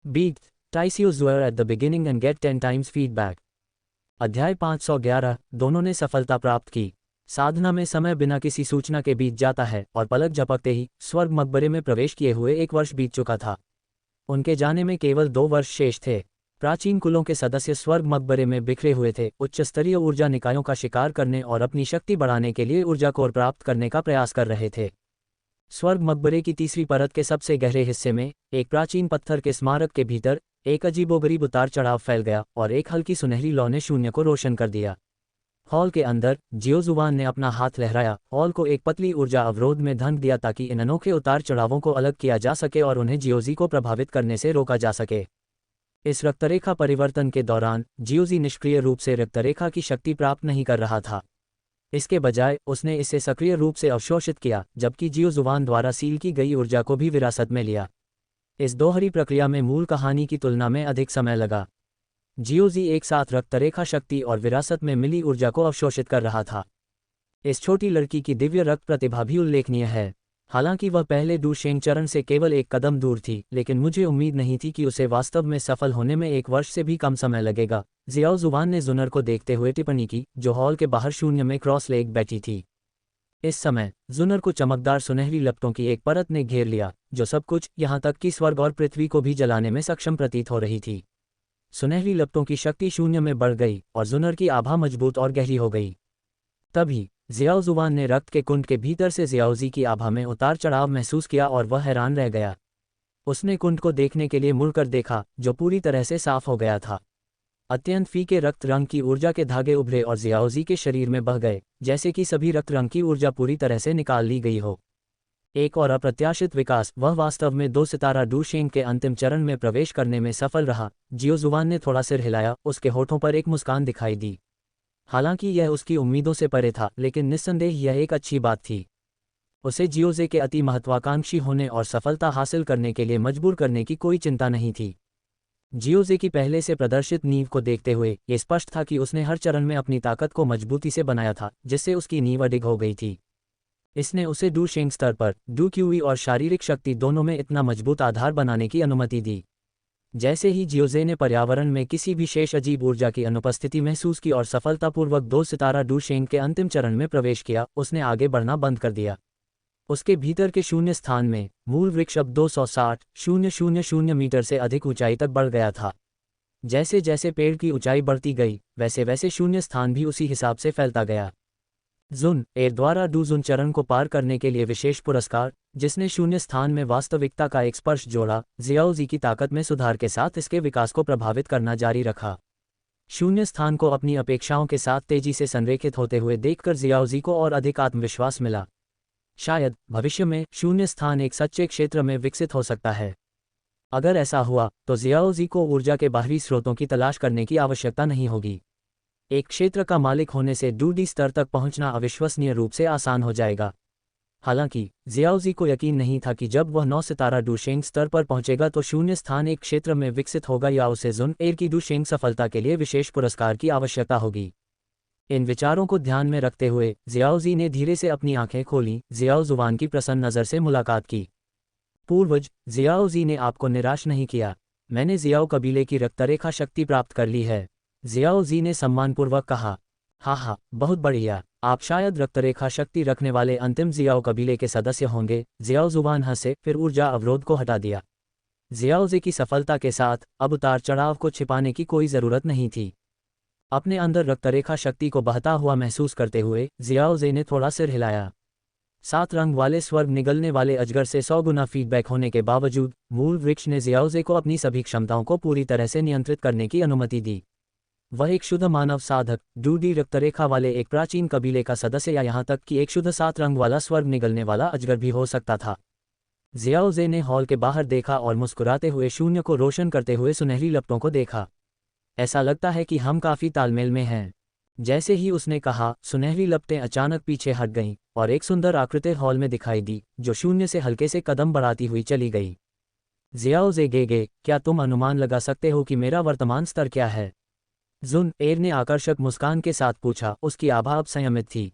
Beat Tice your Zwar at the beginning and get 10 times feedback। अध्याय 511 दोनों ने सफलता प्राप्त की। साधना में समय बिना किसी सूचना के बीत जाता है और पलक झपकते ही स्वर्ग मकबरे में प्रवेश किए हुए 1 वर्ष बीत चुका था। उनके जाने में केवल 2 वर्ष शेष थे। प्राचीन कुलों के सदस्य स्वर्ग मकबरे में बिखरे हुए थे, उच्च स्तरीय ऊर्जा निकायों का शिकार करने और अपनी शक्ति बढ़ाने के लिए ऊर्जा कोर प्राप्त करने का प्रयास कर रहे थे। स्वर्ग मकबरे की तीसरी परत के सबसे गहरे हिस्से में एक प्राचीन पत्थर के स्मारक के भीतर एक अजीबोगरीब उतार चढ़ाव फैल गया और एक हल्की सुनहरी लौ ने शून्य को रोशन कर दिया। हॉल के अंदर जियोजुवान ने अपना हाथ लहराया, हॉल को एक पतली ऊर्जा अवरोध में ढंक दिया ताकि इन अनोखे उतार चढ़ावों को अलग किया जा सके और उन्हें जियोजी को प्रभावित करने से रोका जा सके। इस रक्तरेखा परिवर्तन के दौरान जियोजी निष्क्रिय रूप से रक्तरेखा की शक्ति प्राप्त नहीं कर रहा था। इसके बजाय उसने इसे सक्रिय रूप से अवशोषित किया, जबकि जियोजुवान द्वारा सील की गई ऊर्जा को भी विरासत में लिया। इस दोहरी प्रक्रिया में मूल कहानी की तुलना में अधिक समय लगा। जियोजी एक साथ रक्तरेखा शक्ति और विरासत में मिली ऊर्जा को अवशोषित कर रहा था। इस छोटी लड़की की दिव्य रक्त प्रतिभा भी उल्लेखनीय है। हालांकि वह पहले डू शेंग चरण से केवल 1 कदम दूर थी, लेकिन मुझे उम्मीद नहीं थी कि उसे वास्तव में सफल होने में 1 वर्ष से भी कम समय लगेगा। जियाओजुवान ने जुनर को देखते हुए टिप्पणी की, जो हॉल के बाहर शून्य में क्रॉस लेग बैठी थी। इस समय जुनर को चमकदार सुनहरी लपटों की एक परत ने घेर लिया, जो सब कुछ यहाँ तक कि स्वर्ग और पृथ्वी को भी जलाने में सक्षम प्रतीत हो रही थी। सुनहरी लपटों की शक्ति शून्य में बढ़ गई और जुनर की आभा मजबूत और गहरी हो गई। तभी जियाओजुवान ने रक्त के कुंड के भीतर से जियाओजी की आभा में उतार चढ़ाव महसूस किया और वह हैरान रह गया। उसने कुंड को देखने के लिए मुड़कर देखा, जो पूरी तरह से साफ हो गया था। अत्यंत फीके रक्त रंग की ऊर्जा के धागे उभरे और जियाओजी के शरीर में बह गए, जैसे कि सभी रक्त रंग की ऊर्जा पूरी तरह से निकाल ली गई हो। एक और अप्रत्याशित विकास, वह वास्तव में 2 सितारा डू शेंग के अंतिम चरण में प्रवेश करने में सफल रहा। जियोजुवान ने थोड़ा सिर हिलाया, उसके होठों पर एक मुस्कान दिखाई दी। हालांकि यह उसकी उम्मीदों से परे था, लेकिन निस्संदेह यह एक अच्छी बात थी। उसे जियोजे के अति महत्वाकांक्षी होने और सफलता हासिल करने के लिए मजबूर करने की कोई चिंता नहीं थी। जियोजे की पहले से प्रदर्शित नींव को देखते हुए ये स्पष्ट था कि उसने हर चरण में अपनी ताकत को मजबूती से बनाया था, जिससे उसकी नींव अडिग हो गई थी। इसने उसे डू शेंग स्तर पर डू क्यूई और शारीरिक शक्ति दोनों में इतना मजबूत आधार बनाने की अनुमति दी। जैसे ही जियोजे ने पर्यावरण में किसी भी शेष अजीब ऊर्जा की अनुपस्थिति महसूस की और सफलतापूर्वक 2 सितारा डू शेंग के अंतिम चरण में प्रवेश किया, उसने आगे बढ़ना बंद कर दिया। उसके भीतर के शून्य स्थान में मूल वृक्ष अब 260,000 मीटर से अधिक ऊंचाई तक बढ़ गया था। जैसे जैसे पेड़ की ऊंचाई बढ़ती गई, वैसे वैसे शून्य स्थान भी उसी हिसाब से फैलता गया। जुन एर द्वारा डू जुन चरण को पार करने के लिए विशेष पुरस्कार, जिसने शून्य स्थान में वास्तविकता का एक स्पर्श जोड़ा, जियाओजी की ताकत में सुधार के साथ इसके विकास को प्रभावित करना जारी रखा। शून्य स्थान को अपनी अपेक्षाओं के साथ तेजी से संरेखित होते हुए देखकर जियाओजी को और अधिक आत्मविश्वास मिला। शायद भविष्य में शून्य स्थान एक सच्चे क्षेत्र में विकसित हो सकता है। अगर ऐसा हुआ तो जियाओजी को ऊर्जा के बाहरी स्रोतों की तलाश करने की आवश्यकता नहीं होगी। एक क्षेत्र का मालिक होने से 2D स्तर तक पहुंचना अविश्वसनीय रूप से आसान हो जाएगा। हालांकि जियाओजी को यकीन नहीं था कि जब वह 9 सितारा डू शेंग स्तर पर पहुंचेगा तो शून्य स्थान एक क्षेत्र में विकसित होगा या उसे जुन एर की डू शेंग सफलता के लिए विशेष पुरस्कार की आवश्यकता होगी। इन विचारों को ध्यान में रखते हुए जियाओजी ने धीरे से अपनी आंखें खोलीं। जियाओजुवान की प्रसन्न नज़र से मुलाकात की। पूर्वज, जियाओजी ने आपको निराश नहीं किया। मैंने जियाओ कबीले की रक्तरेखा शक्ति प्राप्त कर ली है, जियाओजी ने सम्मानपूर्वक कहा। हाँ, बहुत बढ़िया। आप शायद रक्तरेखा शक्ति रखने वाले अंतिम जियाओ कबीले के सदस्य होंगे। जियाओजुवान हंसे, फिर ऊर्जा अवरोध को हटा दिया। जियाओजी की सफलता के साथ अब उतार चढ़ाव को छिपाने की कोई ज़रूरत नहीं थी। अपने अंदर रक्तरेखा शक्ति को बहता हुआ महसूस करते हुए जियाओजे ने थोड़ा सिर हिलाया। 7 रंग वाले स्वर्ग निगलने वाले अजगर से 100 गुना फीडबैक होने के बावजूद मूल वृक्ष ने जियाओजे को अपनी सभी क्षमताओं को पूरी तरह से नियंत्रित करने की अनुमति दी। वह एक शुद्ध मानव साधक, 2D रक्तरेखा वाले एक प्राचीन कबीले का सदस्य या यहाँ तक कि एक शुद्ध 7 रंग वाला स्वर्ग निगलने वाला अजगर भी हो सकता था। जियाओजे ने हॉल के बाहर देखा और मुस्कुराते हुए शून्य को रोशन करते हुए सुनहरी लपटों को देखा। ऐसा लगता है कि हम काफ़ी तालमेल में हैं। जैसे ही उसने कहा, सुनहरी लपटें अचानक पीछे हट गईं और एक सुंदर आकृति हॉल में दिखाई दी, जो शून्य से हल्के से कदम बढ़ाती हुई चली गई। जियाओजे गेगे, क्या तुम अनुमान लगा सकते हो कि मेरा वर्तमान स्तर क्या है? जुन एर ने आकर्षक मुस्कान के साथ पूछा। उसकी आभा अब संयमित थी।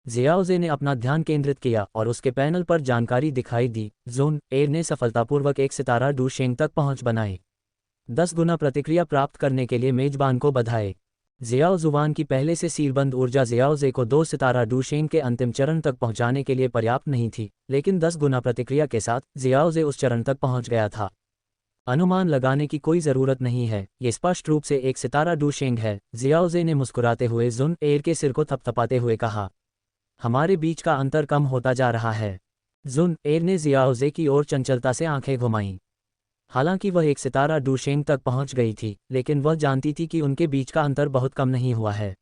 जियाओजे ने अपना ध्यान केंद्रित किया और उसके पैनल पर जानकारी दिखाई दी। जुन एर ने सफलतापूर्वक 1 सितारा डू शेंग तक पहुंच बनाई। 10 गुना प्रतिक्रिया प्राप्त करने के लिए मेजबान को बधाई। जियाओ जुवान की पहले से सीलबंद ऊर्जा जियाओजे को 2 सितारा डूशेंग के अंतिम चरण तक पहुंचाने के लिए पर्याप्त नहीं थी, लेकिन 10 गुना प्रतिक्रिया के साथ जियाओजे उस चरण तक पहुंच गया था। अनुमान लगाने की कोई ज़रूरत नहीं है, ये स्पष्ट रूप से एक सितारा डूशेंग है, जियाओजे ने मुस्कुराते हुए जुन एर के सिर को थपथपाते हुए कहा। हमारे बीच का अंतर कम होता जा रहा है। जुन एर ने जियाओजे की ओर चंचलता से आंखें घुमाईं। हालांकि वह एक सितारा डूशेंग तक पहुंच गई थी, लेकिन वह जानती थी कि उनके बीच का अंतर बहुत कम नहीं हुआ है।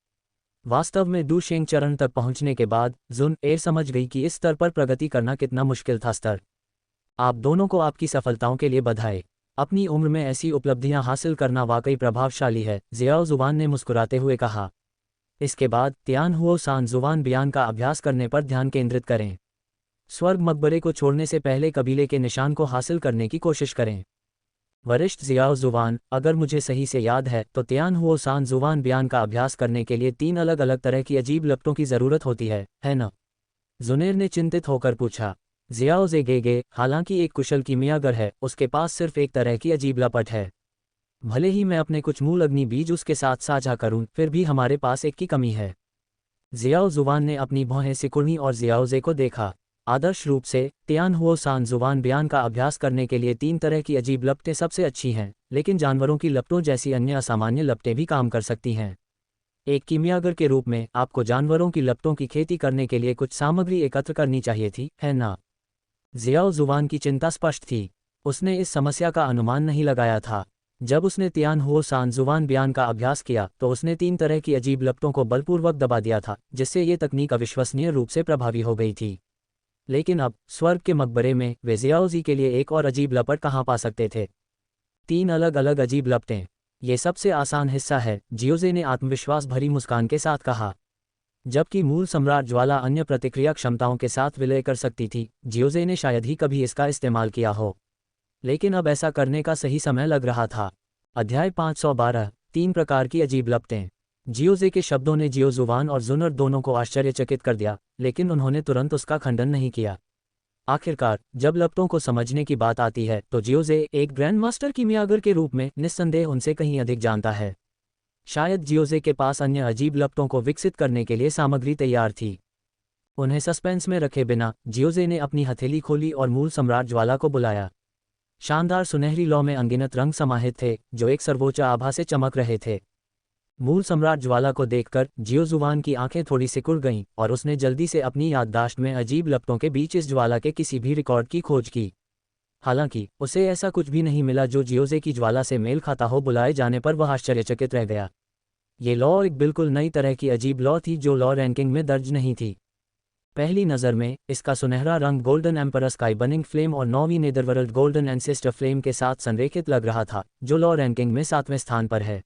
वास्तव में डूशेंग चरण तक पहुंचने के बाद जुन एर समझ गई कि इस स्तर पर प्रगति करना कितना मुश्किल था। स्तर। आप दोनों को आपकी सफलताओं के लिए बधाई। अपनी उम्र में ऐसी उपलब्धियां हासिल करना वाकई प्रभावशाली है, जियाओ जुवान ने मुस्कुराते हुए कहा। इसके बाद तियान हुओ सान जुवान बयान का अभ्यास करने पर ध्यान केंद्रित करें। स्वर्ग मकबरे को छोड़ने से पहले कबीले के निशान को हासिल करने की कोशिश करें। वरिष्ठ जियाओ जुवान, अगर मुझे सही से याद है तो तियान हुओ सान जुवान बयान का अभ्यास करने के लिए 3 अलग अलग तरह की अजीब लपटों की ज़रूरत होती है ना? जुनेर ने चिंतित होकर पूछा। जियाओ जेगेगे, हालांकि एक कुशल कीमियागर है, उसके पास सिर्फ एक तरह की अजीब लपट है। भले ही मैं अपने कुछ मूल अग्नि बीज उसके साथ साझा करूं, फिर भी हमारे पास एक की कमी है। जियाओ जुवान ने अपनी भौहें सिकुड़ी और जियाओजे को देखा। आदर्श रूप से तियान हुओ सान जुवान बयान का अभ्यास करने के लिए 3 तरह की अजीब लपटें सबसे अच्छी हैं, लेकिन जानवरों की लपटों जैसी अन्य असामान्य लपटें भी काम कर सकती हैं। एक कीमियागर के रूप में आपको जानवरों की लपटों की खेती करने के लिए कुछ सामग्री एकत्र करनी चाहिए थी, है ना? जियाओ जुवान की चिंता स्पष्ट थी। उसने इस समस्या का अनुमान नहीं लगाया था। जब उसने तियान हुओ सान जुवान बयान का अभ्यास किया तो उसने 3 तरह की अजीब लपटों को बलपूर्वक दबा दिया था, जिससे ये तकनीक अविश्वसनीय रूप से प्रभावी हो गई थी। लेकिन अब स्वर्ग के मकबरे में वे जियाओजी के लिए एक और अजीब लपट कहाँ पा सकते थे? 3 अलग अलग अजीब लपटें। ये सबसे आसान हिस्सा है, जियोजे ने आत्मविश्वास भरी मुस्कान के साथ कहा। जबकि मूल सम्राट ज्वाला अन्य प्रतिक्रिया क्षमताओं के साथ विलय कर सकती थी, जियोजे ने शायद ही कभी इसका इस्तेमाल किया हो। लेकिन अब ऐसा करने का सही समय लग रहा था। अध्याय 512, 3 प्रकार की अजीब लपटें। जियोजे के शब्दों ने जियो जुवान और जुनर दोनों को आश्चर्यचकित कर दिया, लेकिन उन्होंने तुरंत उसका खंडन नहीं किया। आखिरकार जब लपटों को समझने की बात आती है तो जियोजे एक ग्रैंड मास्टर कीमियागर के रूप में निस्संदेह उनसे कहीं अधिक जानता है। शायद जियोजे के पास अन्य अजीब लपटों को विकसित करने के लिए सामग्री तैयार थी। उन्हें सस्पेंस में रखे बिना जियोजे ने अपनी हथेली खोली और मूल सम्राट ज्वाला को बुलाया। शानदार सुनहरी लौ में अनगिनत रंग समाहित थे, जो एक सर्वोच्च आभा से चमक रहे थे। मूल सम्राट ज्वाला को देखकर जियो जुवान की आंखें थोड़ी सिकुड़ गईं और उसने जल्दी से अपनी याददाश्त में अजीब लपटों के बीच इस ज्वाला के किसी भी रिकॉर्ड की खोज की। हालांकि उसे ऐसा कुछ भी नहीं मिला जो जियोजे की ज्वाला से मेल खाता हो। बुलाए जाने पर वह आश्चर्यचकित रह गया। ये लॉ एक बिल्कुल नई तरह की अजीब लॉ थी जो लॉ रैंकिंग में दर्ज नहीं थी। पहली नज़र में इसका सुनहरा रंग golden emperor sky burning flame और 9वीं नेदरवर्ल्ड गोल्डन एंसेस्टर फ्लेम के साथ संरेखित लग रहा था, जो लॉ रैंकिंग में 7वें स्थान पर है।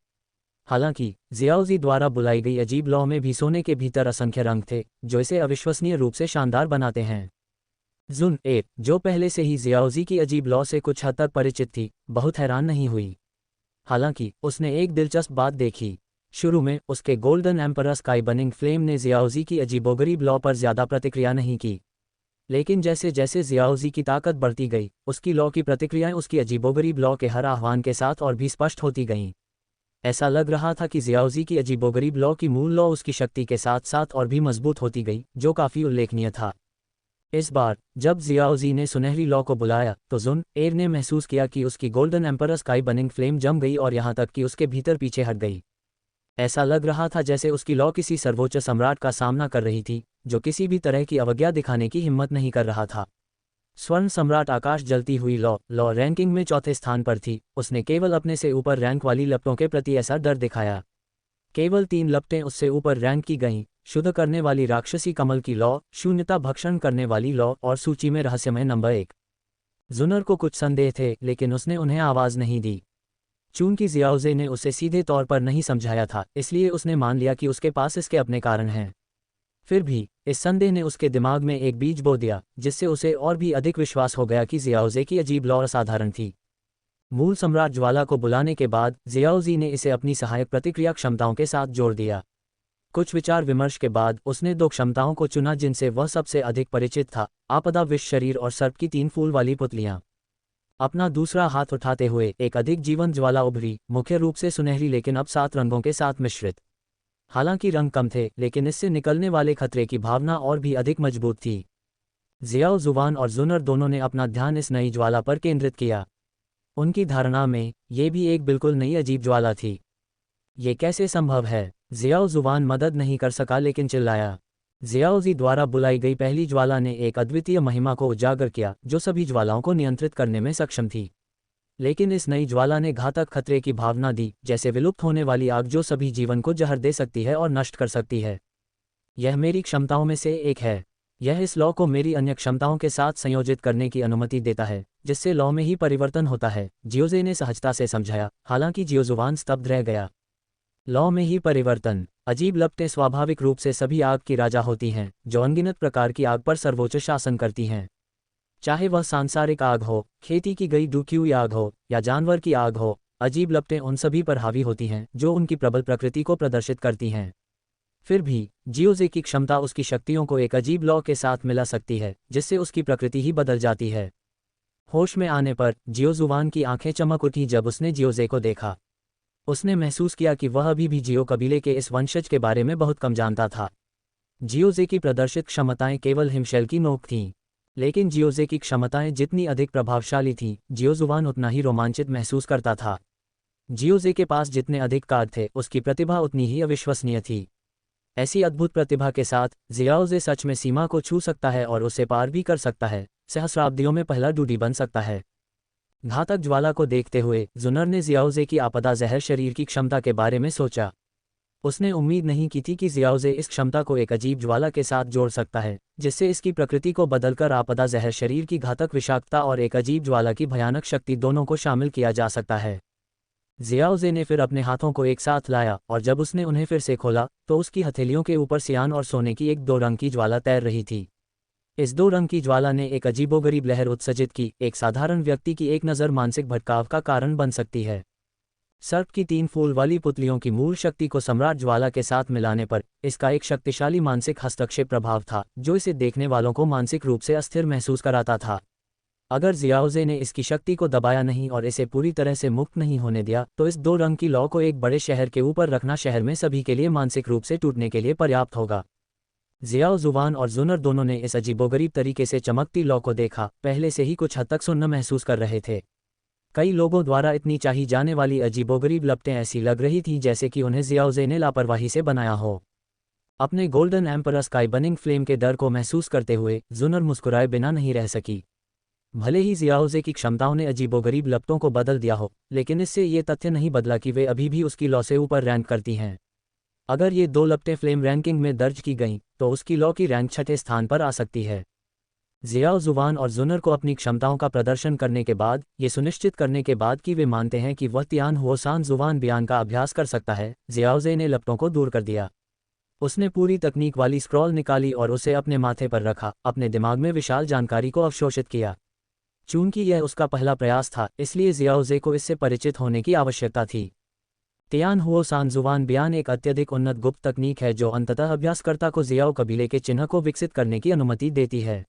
हालांकि जियाओजी द्वारा बुलाई गई अजीब लॉ में भी सोने के भीतर असंख्य रंग थे, जो इसे अविश्वसनीय रूप से शानदार बनाते हैं। जुन एर, जो पहले से ही जियाओजी की अजीब लॉ से कुछ हद तक परिचित थी, बहुत हैरान नहीं हुई। हालांकि उसने एक दिलचस्प बात देखी। शुरू में उसके golden emperor sky burning flame ने जियाओजी की अजीबोगरीब लॉ पर ज़्यादा प्रतिक्रिया नहीं की। लेकिन जैसे जैसे जियाओजी की ताकत बढ़ती गई, उसकी लॉ की प्रतिक्रियाएं उसकी अजीबोगरीब लॉ के हर आह्वान के साथ और भी स्पष्ट होती गईं। ऐसा लग रहा था कि जियाओजी की अजीबोगरीब लॉ की मूल लॉ उसकी शक्ति के साथ साथ और भी मजबूत होती गई, जो काफ़ी उल्लेखनीय था। इस बार जब जियाओजी ने सुनहरी लॉ को बुलाया तो जुन एर ने महसूस किया कि उसकी golden emperor sky burning flame जम गई और यहाँ तक कि उसके भीतर पीछे हट गई। ऐसा लग रहा था जैसे उसकी लॉ किसी सर्वोच्च सम्राट का सामना कर रही थी, जो किसी भी तरह की अवज्ञा दिखाने की हिम्मत नहीं कर रहा था। स्वर्ण सम्राट आकाश जलती हुई लॉ रैंकिंग में 4थे स्थान पर थी। उसने केवल अपने से ऊपर रैंक वाली लपटों के प्रति ऐसा डर दिखाया। केवल 3 लपटें उससे ऊपर रैंक की गईं, शुद्ध करने वाली राक्षसी कमल की लॉ, शून्यता भक्षण करने वाली लॉ और सूची में रहस्यमय नंबर 1। जुनर को कुछ संदेह थे, लेकिन उसने उन्हें आवाज़ नहीं दी। चूंकि जियाओजे ने उसे सीधे तौर पर नहीं समझाया था, इसलिए उसने मान लिया कि उसके पास इसके अपने कारण हैं। फिर भी इस संदेह ने उसके दिमाग में एक बीज बो दिया, जिससे उसे और भी अधिक विश्वास हो गया कि जियाओजे की अजीब लॉ असाधारण थी। मूल सम्राट ज्वाला को बुलाने के बाद जियाओजी ने इसे अपनी सहायक प्रतिक्रिया क्षमताओं के साथ जोड़ दिया। कुछ विचार विमर्श के बाद उसने 2 क्षमताओं को चुना जिनसे वह सबसे अधिक परिचित था, आपदा विष शरीर और सर्प की 3 फूल वाली पुतलियां। अपना दूसरा हाथ उठाते हुए एक अधिक जीवंत ज्वाला उभरी, मुख्य रूप से सुनहरी लेकिन अब 7 रंगों के साथ मिश्रित। हालांकि रंग कम थे, लेकिन इससे निकलने वाले खतरे की भावना और भी अधिक मजबूत थी। ज़ियाओ ज़ुबान और ज़ुनर दोनों ने अपना ध्यान इस नई ज्वाला पर केंद्रित किया। उनकी धारणा में ये भी एक बिल्कुल नई अजीब ज्वाला थी। ये कैसे संभव है? ज़ियाओ ज़ुबान मदद नहीं कर सका लेकिन चिल्लाया। ज़ियाओ ज़ी द्वारा बुलाई गई पहली ज्वाला ने एक अद्वितीय महिमा को उजागर किया जो सभी ज्वालाओं को नियंत्रित करने में सक्षम थी। लेकिन इस नई ज्वाला ने घातक खतरे की भावना दी, जैसे विलुप्त होने वाली आग जो सभी जीवन को जहर दे सकती है और नष्ट कर सकती है। यह मेरी क्षमताओं में से एक है। यह इस लॉ को मेरी अन्य क्षमताओं के साथ संयोजित करने की अनुमति देता है, जिससे लॉ में ही परिवर्तन होता है, जियोजे ने सहजता से समझाया। हालांकि जियोजुवान स्तब्ध रह गया। लॉ में ही परिवर्तन। अजीब लपटें स्वाभाविक रूप से सभी आग की राजा होती हैं, जो अनगिनत प्रकार की आग पर सर्वोच्च शासन करती हैं। चाहे वह सांसारिक आग हो, खेती की गई डूबी हुई आग हो, या जानवर की आग हो, अजीब लपटें उन सभी पर हावी होती हैं जो उनकी प्रबल प्रकृति को प्रदर्शित करती हैं। फिर भी जियोजे की क्षमता उसकी शक्तियों को एक अजीब लॉ के साथ मिला सकती है, जिससे उसकी प्रकृति ही बदल जाती है। होश में आने पर जियोजुवान की आंखें चमक उठी जब उसने जियोजे को देखा। उसने महसूस किया कि वह अभी भी जियो कबीले के इस वंशज के बारे में बहुत कम जानता था। जियोजे की प्रदर्शित क्षमताएं केवल हिमशैल की नोक थीं, लेकिन जियोजे की क्षमताएं जितनी अधिक प्रभावशाली थीं, जियोजुवान उतना ही रोमांचित महसूस करता था। जियोजे के पास जितने अधिक कार्ड थे, उसकी प्रतिभा उतनी ही अविश्वसनीय थी। ऐसी अद्भुत प्रतिभा के साथ ज़ियाओजे सच में सीमा को छू सकता है और उसे पार भी कर सकता है, सहस्राब्दियों में पहला डूडी बन सकता है। घातक ज्वाला को देखते हुए ज़ुनर ने ज़ियाओजे की आपदा जहर शरीर की क्षमता के बारे में सोचा। उसने उम्मीद नहीं की थी कि ज़ियाओजे इस क्षमता को एक अजीब ज्वाला के साथ जोड़ सकता है, जिससे इसकी प्रकृति को बदलकर आपदा जहर शरीर की घातक विषाक्तता और एक अजीब ज्वाला की भयानक शक्ति दोनों को शामिल किया जा सकता है। ज़ियाओजे ने फिर अपने हाथों को एक साथ लाया और जब उसने उन्हें फिर से खोला तो उसकी हथेलियों के ऊपर सियान और सोने की एक 2 रंग की ज्वाला तैर रही थी। इस 2 रंग की ज्वाला ने एक अजीबोगरीब लहर उत्सर्जित की। एक साधारण व्यक्ति की एक नज़र मानसिक भटकाव का कारण बन सकती है। सर्प की 3 फूल वाली पुतलियों की मूल शक्ति को सम्राट ज्वाला के साथ मिलाने पर इसका एक शक्तिशाली मानसिक हस्तक्षेप प्रभाव था, जो इसे देखने वालों को मानसिक रूप से अस्थिर महसूस कराता था। अगर ज़ियाओजे ने इसकी शक्ति को दबाया नहीं और इसे पूरी तरह से मुक्त नहीं होने दिया, तो इस 2 रंग की लौ को एक बड़े शहर के ऊपर रखना शहर में सभी के लिए मानसिक रूप से टूटने के लिए पर्याप्त होगा। ज़ियाओ ज़ुबान और ज़ुनर दोनों ने इस अजीबोगरीब तरीके से चमकती लौ को देखा, पहले से ही कुछ हद तक सुन्न महसूस कर रहे थे। कई लोगों द्वारा इतनी चाही जाने वाली अजीबोगरीब लपटें ऐसी लग रही थीं जैसे कि उन्हें ज़ियाओजे ने लापरवाही से बनाया हो। अपने golden emperor sky burning flame के डर को महसूस करते हुए ज़ुनर मुस्कुराए बिना नहीं रह सकी। भले ही ज़ियाओजे की क्षमताओं ने अजीबोगरीब लपटों को बदल दिया हो, लेकिन इससे ये तथ्य नहीं बदला कि वे अभी भी उसकी लौ से ऊपर रैंक करती हैं। अगर ये 2 लपटें फ्लेम रैंकिंग में दर्ज की गईं, तो उसकी लौ की रैंक 6ठे स्थान पर आ सकती है। ज़ियाओ ज़ुबान और ज़ुनर को अपनी क्षमताओं का प्रदर्शन करने के बाद, ये सुनिश्चित करने के बाद कि वे मानते हैं कि वह तियान हुओ सान ज़ुबान बयान का अभ्यास कर सकता है, ज़ियाओजे ने लपटों को दूर कर दिया। उसने पूरी तकनीक वाली स्क्रॉल निकाली और उसे अपने माथे पर रखा, अपने दिमाग में विशाल जानकारी को अवशोषित किया। चूंकि यह उसका पहला प्रयास था, इसलिए ज़ियाओजे को इससे परिचित होने की आवश्यकता थी। तियान हुओ सान ज़ुबान बयान एक अत्यधिक उन्नत गुप्त तकनीक है जो अंततः अभ्यासकर्ता को ज़ियाओ कबीले के चिन्ह को विकसित करने की अनुमति देती है।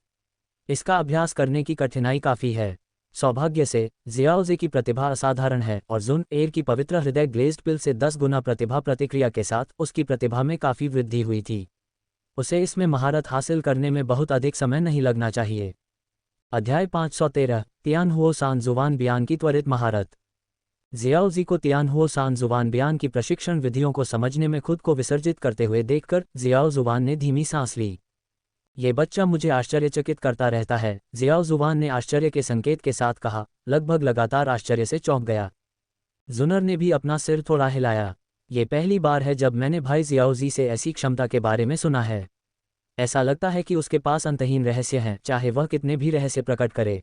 इसका अभ्यास करने की कठिनाई काफ़ी है। सौभाग्य से ज़ियाओजे की प्रतिभा असाधारण है और ज़ुन एर की पवित्र हृदय ग्लेज्ड पिल से 10 गुना प्रतिभा प्रतिक्रिया के साथ उसकी प्रतिभा में काफ़ी वृद्धि हुई थी। उसे इसमें महारत हासिल करने में बहुत अधिक समय नहीं लगना चाहिए। अध्याय 513 तियान हुओ सान ज़ुबान बयान की त्वरित महारत। ज़ियाओजी को तियान हुओ सान ज़ुबान बयान की प्रशिक्षण विधियों को समझने में खुद को विसर्जित करते हुए देखकर ज़ियाओ ज़ुबान ने धीमी सांस ली। ये बच्चा मुझे आश्चर्यचकित करता रहता है, ज़ियाओ ज़ुबान ने आश्चर्य के संकेत के साथ कहा, लगभग लगातार आश्चर्य से चौंक गया। ज़ुनर ने भी अपना सिर थोड़ा हिलाया। ये पहली बार है जब मैंने भाई ज़ियाओजी से ऐसी क्षमता के बारे में सुना है। ऐसा लगता है कि उसके पास अंतहीन रहस्य हैं, चाहे वह कितने भी रहस्य प्रकट करे।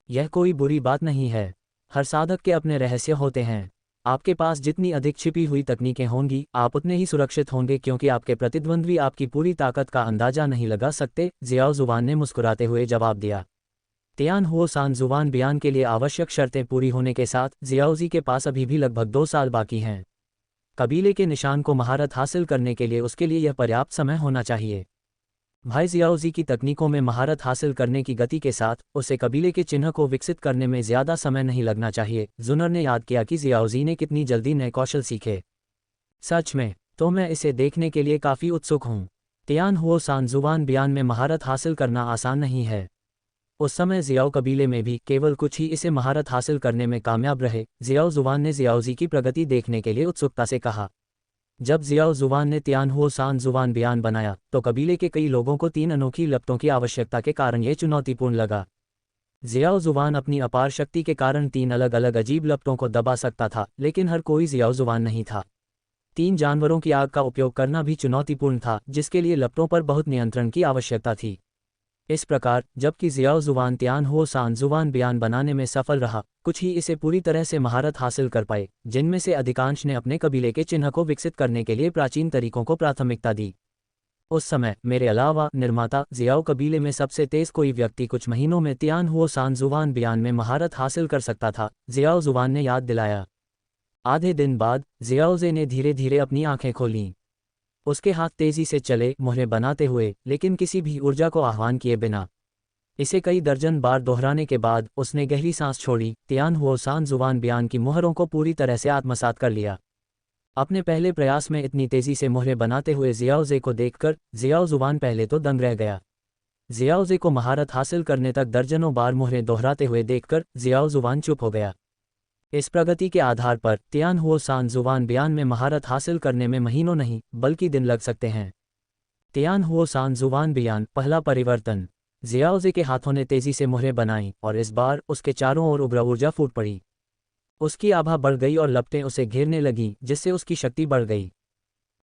यह कोई बुरी बात नहीं है। हर साधक के अपने रहस्य होते हैं। आपके पास जितनी अधिक छिपी हुई तकनीकें होंगी, आप उतने ही सुरक्षित होंगे क्योंकि आपके प्रतिद्वंद्वी आपकी पूरी ताकत का अंदाजा नहीं लगा सकते, ज़ियाओ ज़ुबान ने मुस्कुराते हुए जवाब दिया। तियान हुओ सान ज़ुबान बयान के लिए आवश्यक शर्तें पूरी होने के साथ ज़ियाओजी के पास अभी भी लगभग 2 साल बाकी हैं। कबीले के निशान को महारत हासिल करने के लिए उसके लिए यह पर्याप्त समय होना चाहिए। भाई जियाओजी की तकनीकों में महारत हासिल करने की गति के साथ उसे कबीले के चिन्ह को विकसित करने में ज़्यादा समय नहीं लगना चाहिए। जुनर ने याद किया कि जियाओजी ने कितनी जल्दी नए कौशल सीखे। सच में, तो मैं इसे देखने के लिए काफ़ी उत्सुक हूँ। तियान हुओ सान जुबान बयान में महारत हासिल करना आसान नहीं है। उस समय जियाओ कबीले में भी केवल कुछ ही इसे महारत हासिल करने में कामयाब रहे। जियाओ जुबान ने जियाओजी की प्रगति देखने के लिए उत्सुकता से कहा। जब जियाओ जुबान ने तियान हुओ सान जुबान बयान बनाया तो कबीले के कई लोगों को 3 अनोखी लपटों की आवश्यकता के कारण यह चुनौतीपूर्ण लगा। जियाओ जुबान अपनी अपार शक्ति के कारण 3 अलग अलग अजीब लपटों को दबा सकता था, लेकिन हर कोई जियाओ जुबान नहीं था। 3 जानवरों की आग का उपयोग करना भी चुनौतीपूर्ण था, जिसके लिए लपटों पर बहुत नियंत्रण की आवश्यकता थी। इस प्रकार, जबकि जियाओ जुबान तियान हुओ सान जुबान बयान बनाने में सफल रहा, कुछ ही इसे पूरी तरह से महारत हासिल कर पाए, जिनमें से अधिकांश ने अपने कबीले के चिन्ह को विकसित करने के लिए प्राचीन तरीकों को प्राथमिकता दी। उस समय मेरे अलावा निर्माता जियाओ कबीले में सबसे तेज कोई व्यक्ति कुछ महीनों में तियान हुओ सान जुबान बयान में महारत हासिल कर सकता था, जियाओ जुबान ने याद दिलाया। आधे दिन बाद जियाओजे ने धीरे धीरे अपनी आंखें खोलीं। उसके हाथ तेजी से चले, मुहरें बनाते हुए, लेकिन किसी भी ऊर्जा को आह्वान किए बिना। इसे कई दर्जन बार दोहराने के बाद उसने गहरी सांस छोड़ी। तियान हुओ सान जुबान बयान की मुहरों को पूरी तरह से आत्मसात कर लिया। अपने पहले प्रयास में इतनी तेजी से मुहरें बनाते हुए जियाओजे को देखकर जियाओ जुबान पहले तो दंग रह गया। जियाओजे को महारत हासिल करने तक दर्जनों बार मुहरें दोहराते हुए देखकर जियाओ जुबान चुप हो गया। इस प्रगति के आधार पर तियान हुओ सान जुबान बयान में महारत हासिल करने में महीनों नहीं बल्कि दिन लग सकते हैं। तियान हुओ सान जुबान बयान पहला परिवर्तन। जियाओजे के हाथों ने तेजी से मुहरें बनाईं और इस बार उसके चारों ओर उग्र ऊर्जा फूट पड़ी। उसकी आभा बढ़ गई और लपटें उसे घेरने लगीं, जिससे उसकी शक्ति बढ़ गई।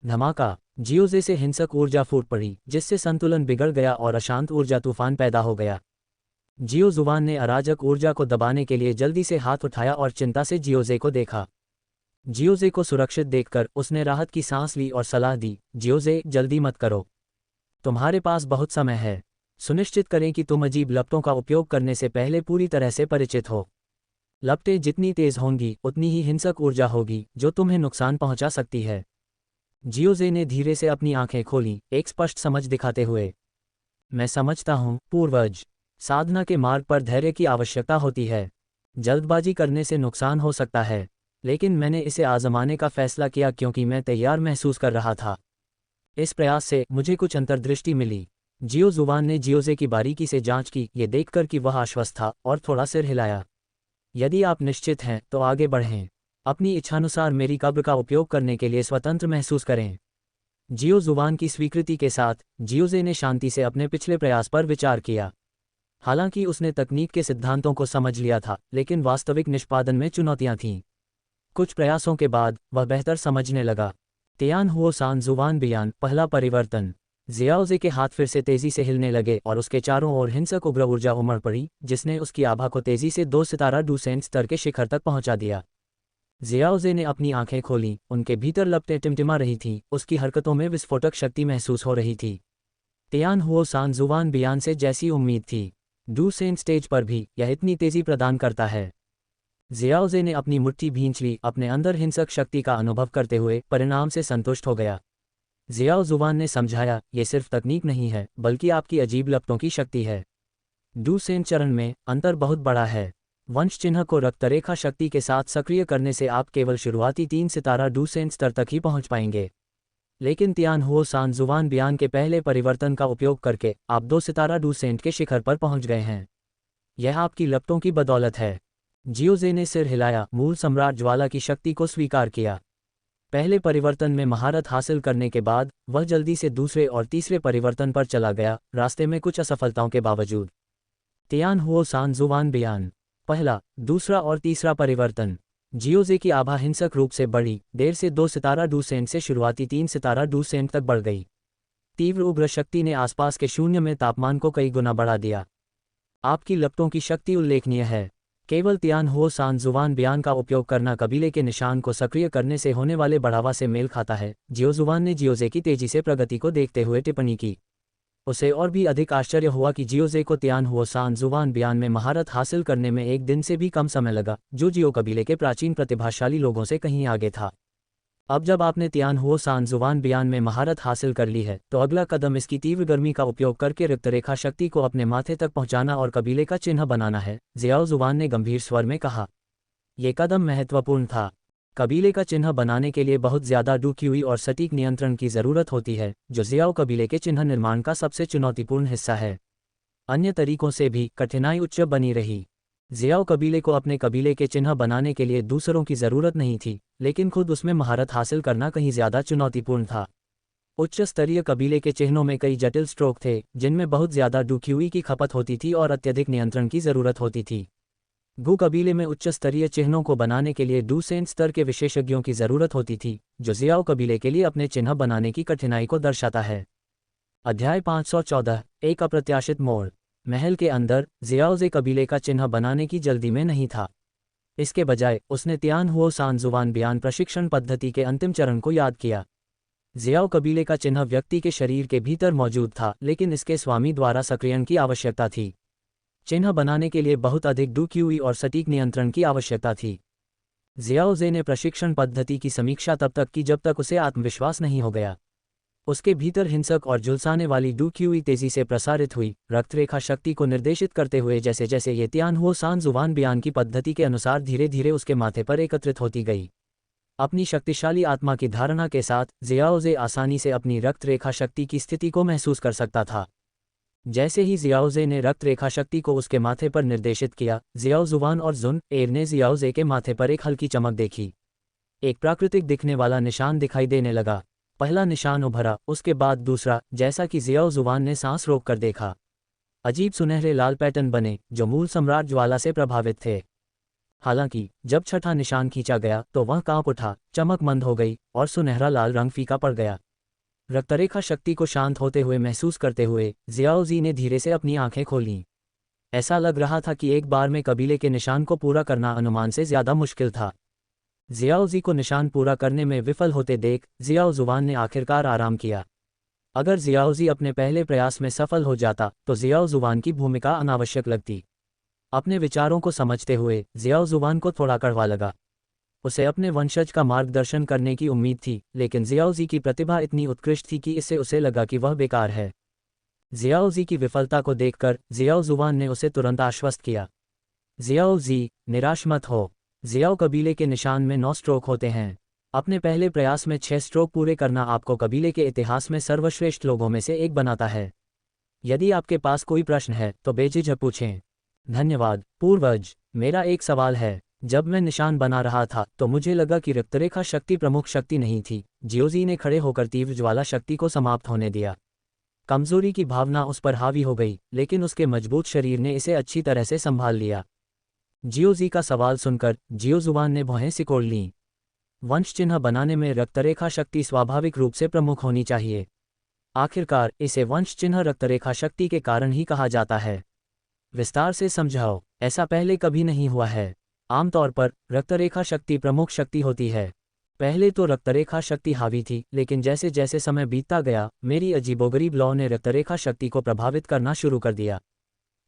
धमाका! जियोजे से हिंसक ऊर्जा फूट पड़ी, जिससे संतुलन बिगड़ गया और अशांत ऊर्जा तूफान पैदा हो गया। जियो जुबान ने अराजक ऊर्जा को दबाने के लिए जल्दी से हाथ उठाया और चिंता से जियोजे को देखा। जियोजे को सुरक्षित देखकर उसने राहत की सांस ली और सलाह दी, जियोजे, जल्दी मत करो। तुम्हारे पास बहुत समय है। सुनिश्चित करें कि तुम अजीब लपटों का उपयोग करने से पहले पूरी तरह से परिचित हो। लपटें जितनी तेज होंगी उतनी ही हिंसक ऊर्जा होगी, जो तुम्हें नुकसान पहुंचा सकती है। जियोजे ने धीरे से अपनी आंखें खोलीं, एक स्पष्ट समझ दिखाते हुए। मैं समझता हूँ, पूर्वज। साधना के मार्ग पर धैर्य की आवश्यकता होती है। जल्दबाजी करने से नुकसान हो सकता है, लेकिन मैंने इसे आजमाने का फैसला किया क्योंकि मैं तैयार महसूस कर रहा था। इस प्रयास से मुझे कुछ अंतर्दृष्टि मिली। जियो जुबान ने जियोजे की बारीकी से जांच की, ये देखकर कि वह आश्वस्त था, और थोड़ा सिर हिलाया। यदि आप निश्चित हैं तो आगे बढ़ें। अपनी इच्छानुसार मेरी कब्र का उपयोग करने के लिए स्वतंत्र महसूस करें। जियो जुबान की स्वीकृति के साथ जियोजे ने शांति से अपने पिछले प्रयास पर विचार किया। हालांकि उसने तकनीक के सिद्धांतों को समझ लिया था, लेकिन वास्तविक निष्पादन में चुनौतियां थीं। कुछ प्रयासों के बाद वह बेहतर समझने लगा। तियान हुओ सान जुबान बयान पहला परिवर्तन। जियाओजे के हाथ फिर से तेजी से हिलने लगे और उसके चारों ओर हिंसक उग्र ऊर्जा उमड़ पड़ी, जिसने उसकी आभा को तेजी से 2 सितारा डूसेंट स्तर के शिखर तक पहुंचा दिया। जियाओजे ने अपनी आंखें खोलीं, उनके भीतर लपटें टिमटिमा रही थीं, उसकी हरकतों में विस्फोटक शक्ति महसूस हो रही थी। तियान हुओ सान जुबान बयान से जैसी उम्मीद थी, डूसेंट स्टेज पर भी यह इतनी तेजी प्रदान करता है। जियाओजे ने अपनी मुट्ठी भींच ली, अपने अंदर हिंसक शक्ति का अनुभव करते हुए परिणाम से संतुष्ट हो गया। जियाओ जुबान ने समझाया, ये सिर्फ तकनीक नहीं है, बल्कि आपकी अजीब लपटों की शक्ति है। डूसेंट चरण में अंतर बहुत बड़ा है। वंश चिन्ह को रक्तरेखा शक्ति के साथ सक्रिय करने से आप केवल शुरुआती 3 सितारा डूसेंट स्तर तक ही पहुंच पाएंगे, लेकिन तियान हुओ सान जुबान बयान के पहले परिवर्तन का उपयोग करके आप 2 सितारा डूसेंट के शिखर पर पहुंच गए हैं। यह आपकी लपटों की बदौलत है। जियोजे ने सिर हिलाया, मूल सम्राट ज्वाला की शक्ति को स्वीकार किया। पहले परिवर्तन में महारत हासिल करने के बाद वह जल्दी से दूसरे और तीसरे परिवर्तन पर चला गया, रास्ते में कुछ असफलताओं के बावजूद। तियान हुओ सान जुबान बयान पहला, दूसरा और तीसरा परिवर्तन। जियोजे की आभा हिंसक रूप से बढ़ी, देर से 2 सितारा डूसेंट से शुरुआती 3 सितारा डूसेंट तक बढ़ गई। तीव्र उग्र शक्ति ने आसपास के शून्य में तापमान को कई गुना बढ़ा दिया। आपकी लपटों की शक्ति उल्लेखनीय है। केवल तियान हुओ सान जुबान बयान का उपयोग करना कबीले के निशान को सक्रिय करने से होने वाले बढ़ावा से मेल खाता है। जियो जुबान ने जियोजे की तेजी से प्रगति को देखते हुए टिप्पणी की। उसे और भी अधिक आश्चर्य हुआ कि जियोजे को तियान हुओ सान जुबान बयान में महारत हासिल करने में 1 दिन से भी कम समय लगा, जो जियो कबीले के प्राचीन प्रतिभाशाली लोगों से कहीं आगे था। अब जब आपने तियान हुओ सान जुबान बयान में महारत हासिल कर ली है, तो अगला कदम इसकी तीव्र गर्मी का उपयोग करके रक्तरेखा शक्ति को अपने माथे तक पहुंचाना और कबीले का चिन्ह बनाना है, ज़ियाओ जुबान ने गंभीर स्वर में कहा। यह कदम महत्वपूर्ण था। कबीले का चिन्ह बनाने के लिए बहुत ज़्यादा डूक्यूई और सटीक नियंत्रण की ज़रूरत होती है, जो ज़ियाओ कबीले के चिन्ह निर्माण का सबसे चुनौतीपूर्ण हिस्सा है। अन्य तरीकों से भी कठिनाई उच्च बनी रही। ज़ियाओ कबीले को अपने कबीले के चिन्ह बनाने के लिए दूसरों की ज़रूरत नहीं थी, लेकिन खुद उसमें महारत हासिल करना कहीं ज़्यादा चुनौतीपूर्ण था। उच्च स्तरीय कबीले के चिन्हों में कई जटिल स्ट्रोक थे, जिनमें बहुत ज़्यादा डूक्यूई की खपत होती थी और अत्यधिक नियंत्रण की ज़रूरत होती थी। गु कबीले में उच्च स्तरीय चिन्हों को बनाने के लिए डूसेन स्तर के विशेषज्ञों की ज़रूरत होती थी, जो ज़ियाओ कबीले के लिए अपने चिन्ह बनाने की कठिनाई को दर्शाता है। अध्याय 514 एक अप्रत्याशित मोड़। महल के अंदर ज़ियाओज़े कबीले का चिन्ह बनाने की जल्दी में नहीं था। इसके बजाय उसने तियान हुओ सान जुबान बयान प्रशिक्षण पद्धति के अंतिम चरण को याद किया। ज़ियाओ कबीले का चिन्ह व्यक्ति के शरीर के भीतर मौजूद था, लेकिन इसके स्वामी द्वारा सक्रियण की आवश्यकता थी। चिन्ह बनाने के लिए बहुत अधिक डूक्यूई और सटीक नियंत्रण की आवश्यकता थी। ज़ियाओज़े ने प्रशिक्षण पद्धति की समीक्षा तब तक की जब तक उसे आत्मविश्वास नहीं हो गया। उसके भीतर हिंसक और झुलसाने वाली डूक्यूई तेजी से प्रसारित हुई, रक्तरेखा शक्ति को निर्देशित करते हुए जैसे जैसे ये तियान हुओ सान जुबान बयान की पद्धति के अनुसार धीरे धीरे उसके माथे पर एकत्रित होती गई। अपनी शक्तिशाली आत्मा की धारणा के साथ ज़ियाओज़े आसानी से अपनी रक्तरेखा शक्ति की स्थिति को महसूस कर सकता था। जैसे ही ज़ियाओज़े ने रक्तरेखा शक्ति को उसके माथे पर निर्देशित किया, ज़ियाओ जुबान और जुन एर ने ज़ियाओज़े के माथे पर एक हल्की चमक देखी। एक प्राकृतिक दिखने वाला निशान दिखाई देने लगा। पहला निशान उभरा, उसके बाद दूसरा, जैसा कि ज़ियाओ जुबान ने सांस रोक कर देखा। अजीब सुनहरे लाल पैटर्न बने, जो मूल सम्राट ज्वाला से प्रभावित थे। हालांकि जब छठा निशान खींचा गया तो वह कांप उठा, चमक मंद हो गई और सुनहरा लाल रंग फीका पड़ गया। रक्तरेखा शक्ति को शांत होते हुए महसूस करते हुए ज़ियाओज़ी ने धीरे से अपनी आंखें खोलीं। ऐसा लग रहा था कि एक बार में कबीले के निशान को पूरा करना अनुमान से ज़्यादा मुश्किल था। ज़ियाओज़ी को निशान पूरा करने में विफल होते देख ज़ियाओ जुबान ने आखिरकार आराम किया। अगर ज़ियाओज़ी अपने पहले प्रयास में सफल हो जाता तो ज़ियाओ जुबान की भूमिका अनावश्यक लगती। अपने विचारों को समझते हुए ज़ियाओ जुबान को थोड़ा कड़वा लगा। उसे अपने वंशज का मार्गदर्शन करने की उम्मीद थी, लेकिन ज़ियाओज़ी की प्रतिभा इतनी उत्कृष्ट थी कि इससे उसे लगा कि वह बेकार है। ज़ियाओज़ी की विफलता को देखकर ज़ियाओ जुबान ने उसे तुरंत आश्वस्त किया। ज़ियाओज़ी, निराश मत हो। ज़ियाओ कबीले के निशान में 9 स्ट्रोक होते हैं। अपने पहले प्रयास में 6 स्ट्रोक पूरे करना आपको कबीले के इतिहास में सर्वश्रेष्ठ लोगों में से एक बनाता है। यदि आपके पास कोई प्रश्न है तो बेझिझक पूछें। धन्यवाद पूर्वज। मेरा एक सवाल है। जब मैं निशान बना रहा था तो मुझे लगा कि रक्तरेखा शक्ति प्रमुख शक्ति नहीं थी। जियोजी ने खड़े होकर तीव्र ज्वाला शक्ति को समाप्त होने दिया। कमजोरी की भावना उस पर हावी हो गई, लेकिन उसके मजबूत शरीर ने इसे अच्छी तरह से संभाल लिया। जियोजी का सवाल सुनकर जियो जुबान ने भौहें सिकोड़ लीं। वंश चिन्ह बनाने में रक्तरेखा शक्ति स्वाभाविक रूप से प्रमुख होनी चाहिए। आखिरकार इसे वंश चिन्ह रक्तरेखा शक्ति के कारण ही कहा जाता है। विस्तार से समझाओ। ऐसा पहले कभी नहीं हुआ है। आमतौर पर रक्तरेखा शक्ति प्रमुख शक्ति होती है। पहले तो रक्तरेखा शक्ति हावी थी, लेकिन जैसे जैसे समय बीतता गया मेरी अजीबोगरीब लॉ ने रक्तरेखा शक्ति को प्रभावित करना शुरू कर दिया।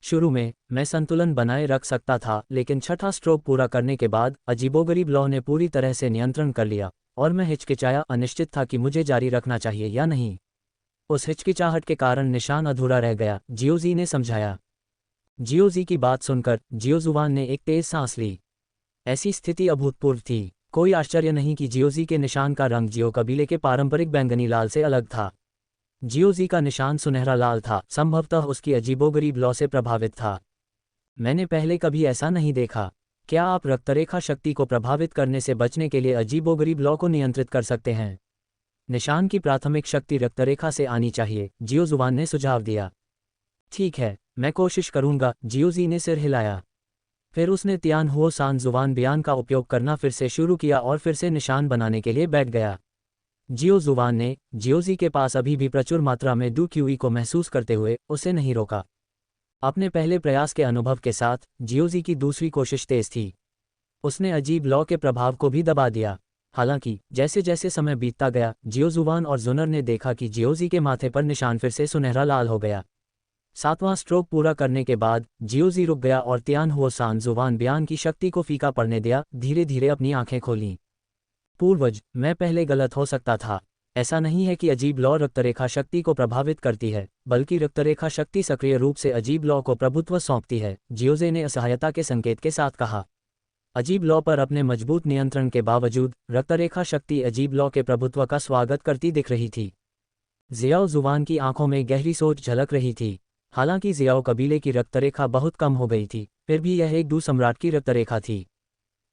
शुरू में मैं संतुलन बनाए रख सकता था, लेकिन छठा स्ट्रोक पूरा करने के बाद अजीबोगरीब लॉ ने पूरी तरह से नियंत्रण कर लिया और मैं हिचकिचाया, अनिश्चित था कि मुझे जारी रखना चाहिए या नहीं। उस हिचकिचाहट के कारण निशान अधूरा रह गया, जियोजी ने समझाया। जियोजी की बात सुनकर जियो जुबान ने एक तेज सांस ली। ऐसी स्थिति अभूतपूर्व थी। कोई आश्चर्य नहीं कि जियोजी के निशान का रंग जियो कबीले के पारंपरिक बैंगनी लाल से अलग था। जियोजी का निशान सुनहरा लाल था, संभवतः उसकी अजीबोगरीब लॉ से प्रभावित था। मैंने पहले कभी ऐसा नहीं देखा। क्या आप रक्तरेखा शक्ति को प्रभावित करने से बचने के लिए अजीबोगरीब लॉ को नियंत्रित कर सकते हैं? निशान की प्राथमिक शक्ति रक्तरेखा से आनी चाहिए, जियो जुबान ने सुझाव दिया। ठीक है, मैं कोशिश करूंगा, जियोजी ने सिर हिलाया। फिर उसने तियान हुओ सान जुबान बयान का उपयोग करना फिर से शुरू किया और फिर से निशान बनाने के लिए बैठ गया। जियो जुबान ने जियोजी के पास अभी भी प्रचुर मात्रा में डूक्यूई को महसूस करते हुए उसे नहीं रोका। अपने पहले प्रयास के अनुभव के साथ जियोजी की दूसरी कोशिश तेज थी। उसने अजीब लॉ के प्रभाव को भी दबा दिया। हालांकि जैसे जैसे समय बीतता गया जियो जुबान और जुनर ने देखा कि जियोजी के माथे पर निशान फिर से सुनहरा लाल हो गया। 7वां स्ट्रोक पूरा करने के बाद जियोजी रुक गया और तियान हुओ सान जुबान बयान की शक्ति को फीका पड़ने दिया, धीरे धीरे अपनी आंखें खोलीं। पूर्वज, मैं पहले गलत हो सकता था। ऐसा नहीं है कि अजीब लॉ रक्तरेखा शक्ति को प्रभावित करती है, बल्कि रक्तरेखा शक्ति सक्रिय रूप से अजीब लॉ को प्रभुत्व सौंपती है, जियोजे ने असहायता के संकेत के साथ कहा। अजीब लॉ पर अपने मजबूत नियंत्रण के बावजूद रक्तरेखा शक्ति अजीब लॉ के प्रभुत्व का स्वागत करती दिख रही थी। जियाओ जुवान की आंखों में गहरी सोच झलक रही थी। हालांकि जियाओ कबीले की रक्तरेखा बहुत कम हो गई थी, फिर भी यह एक डू सम्राट की रक्तरेखा थी।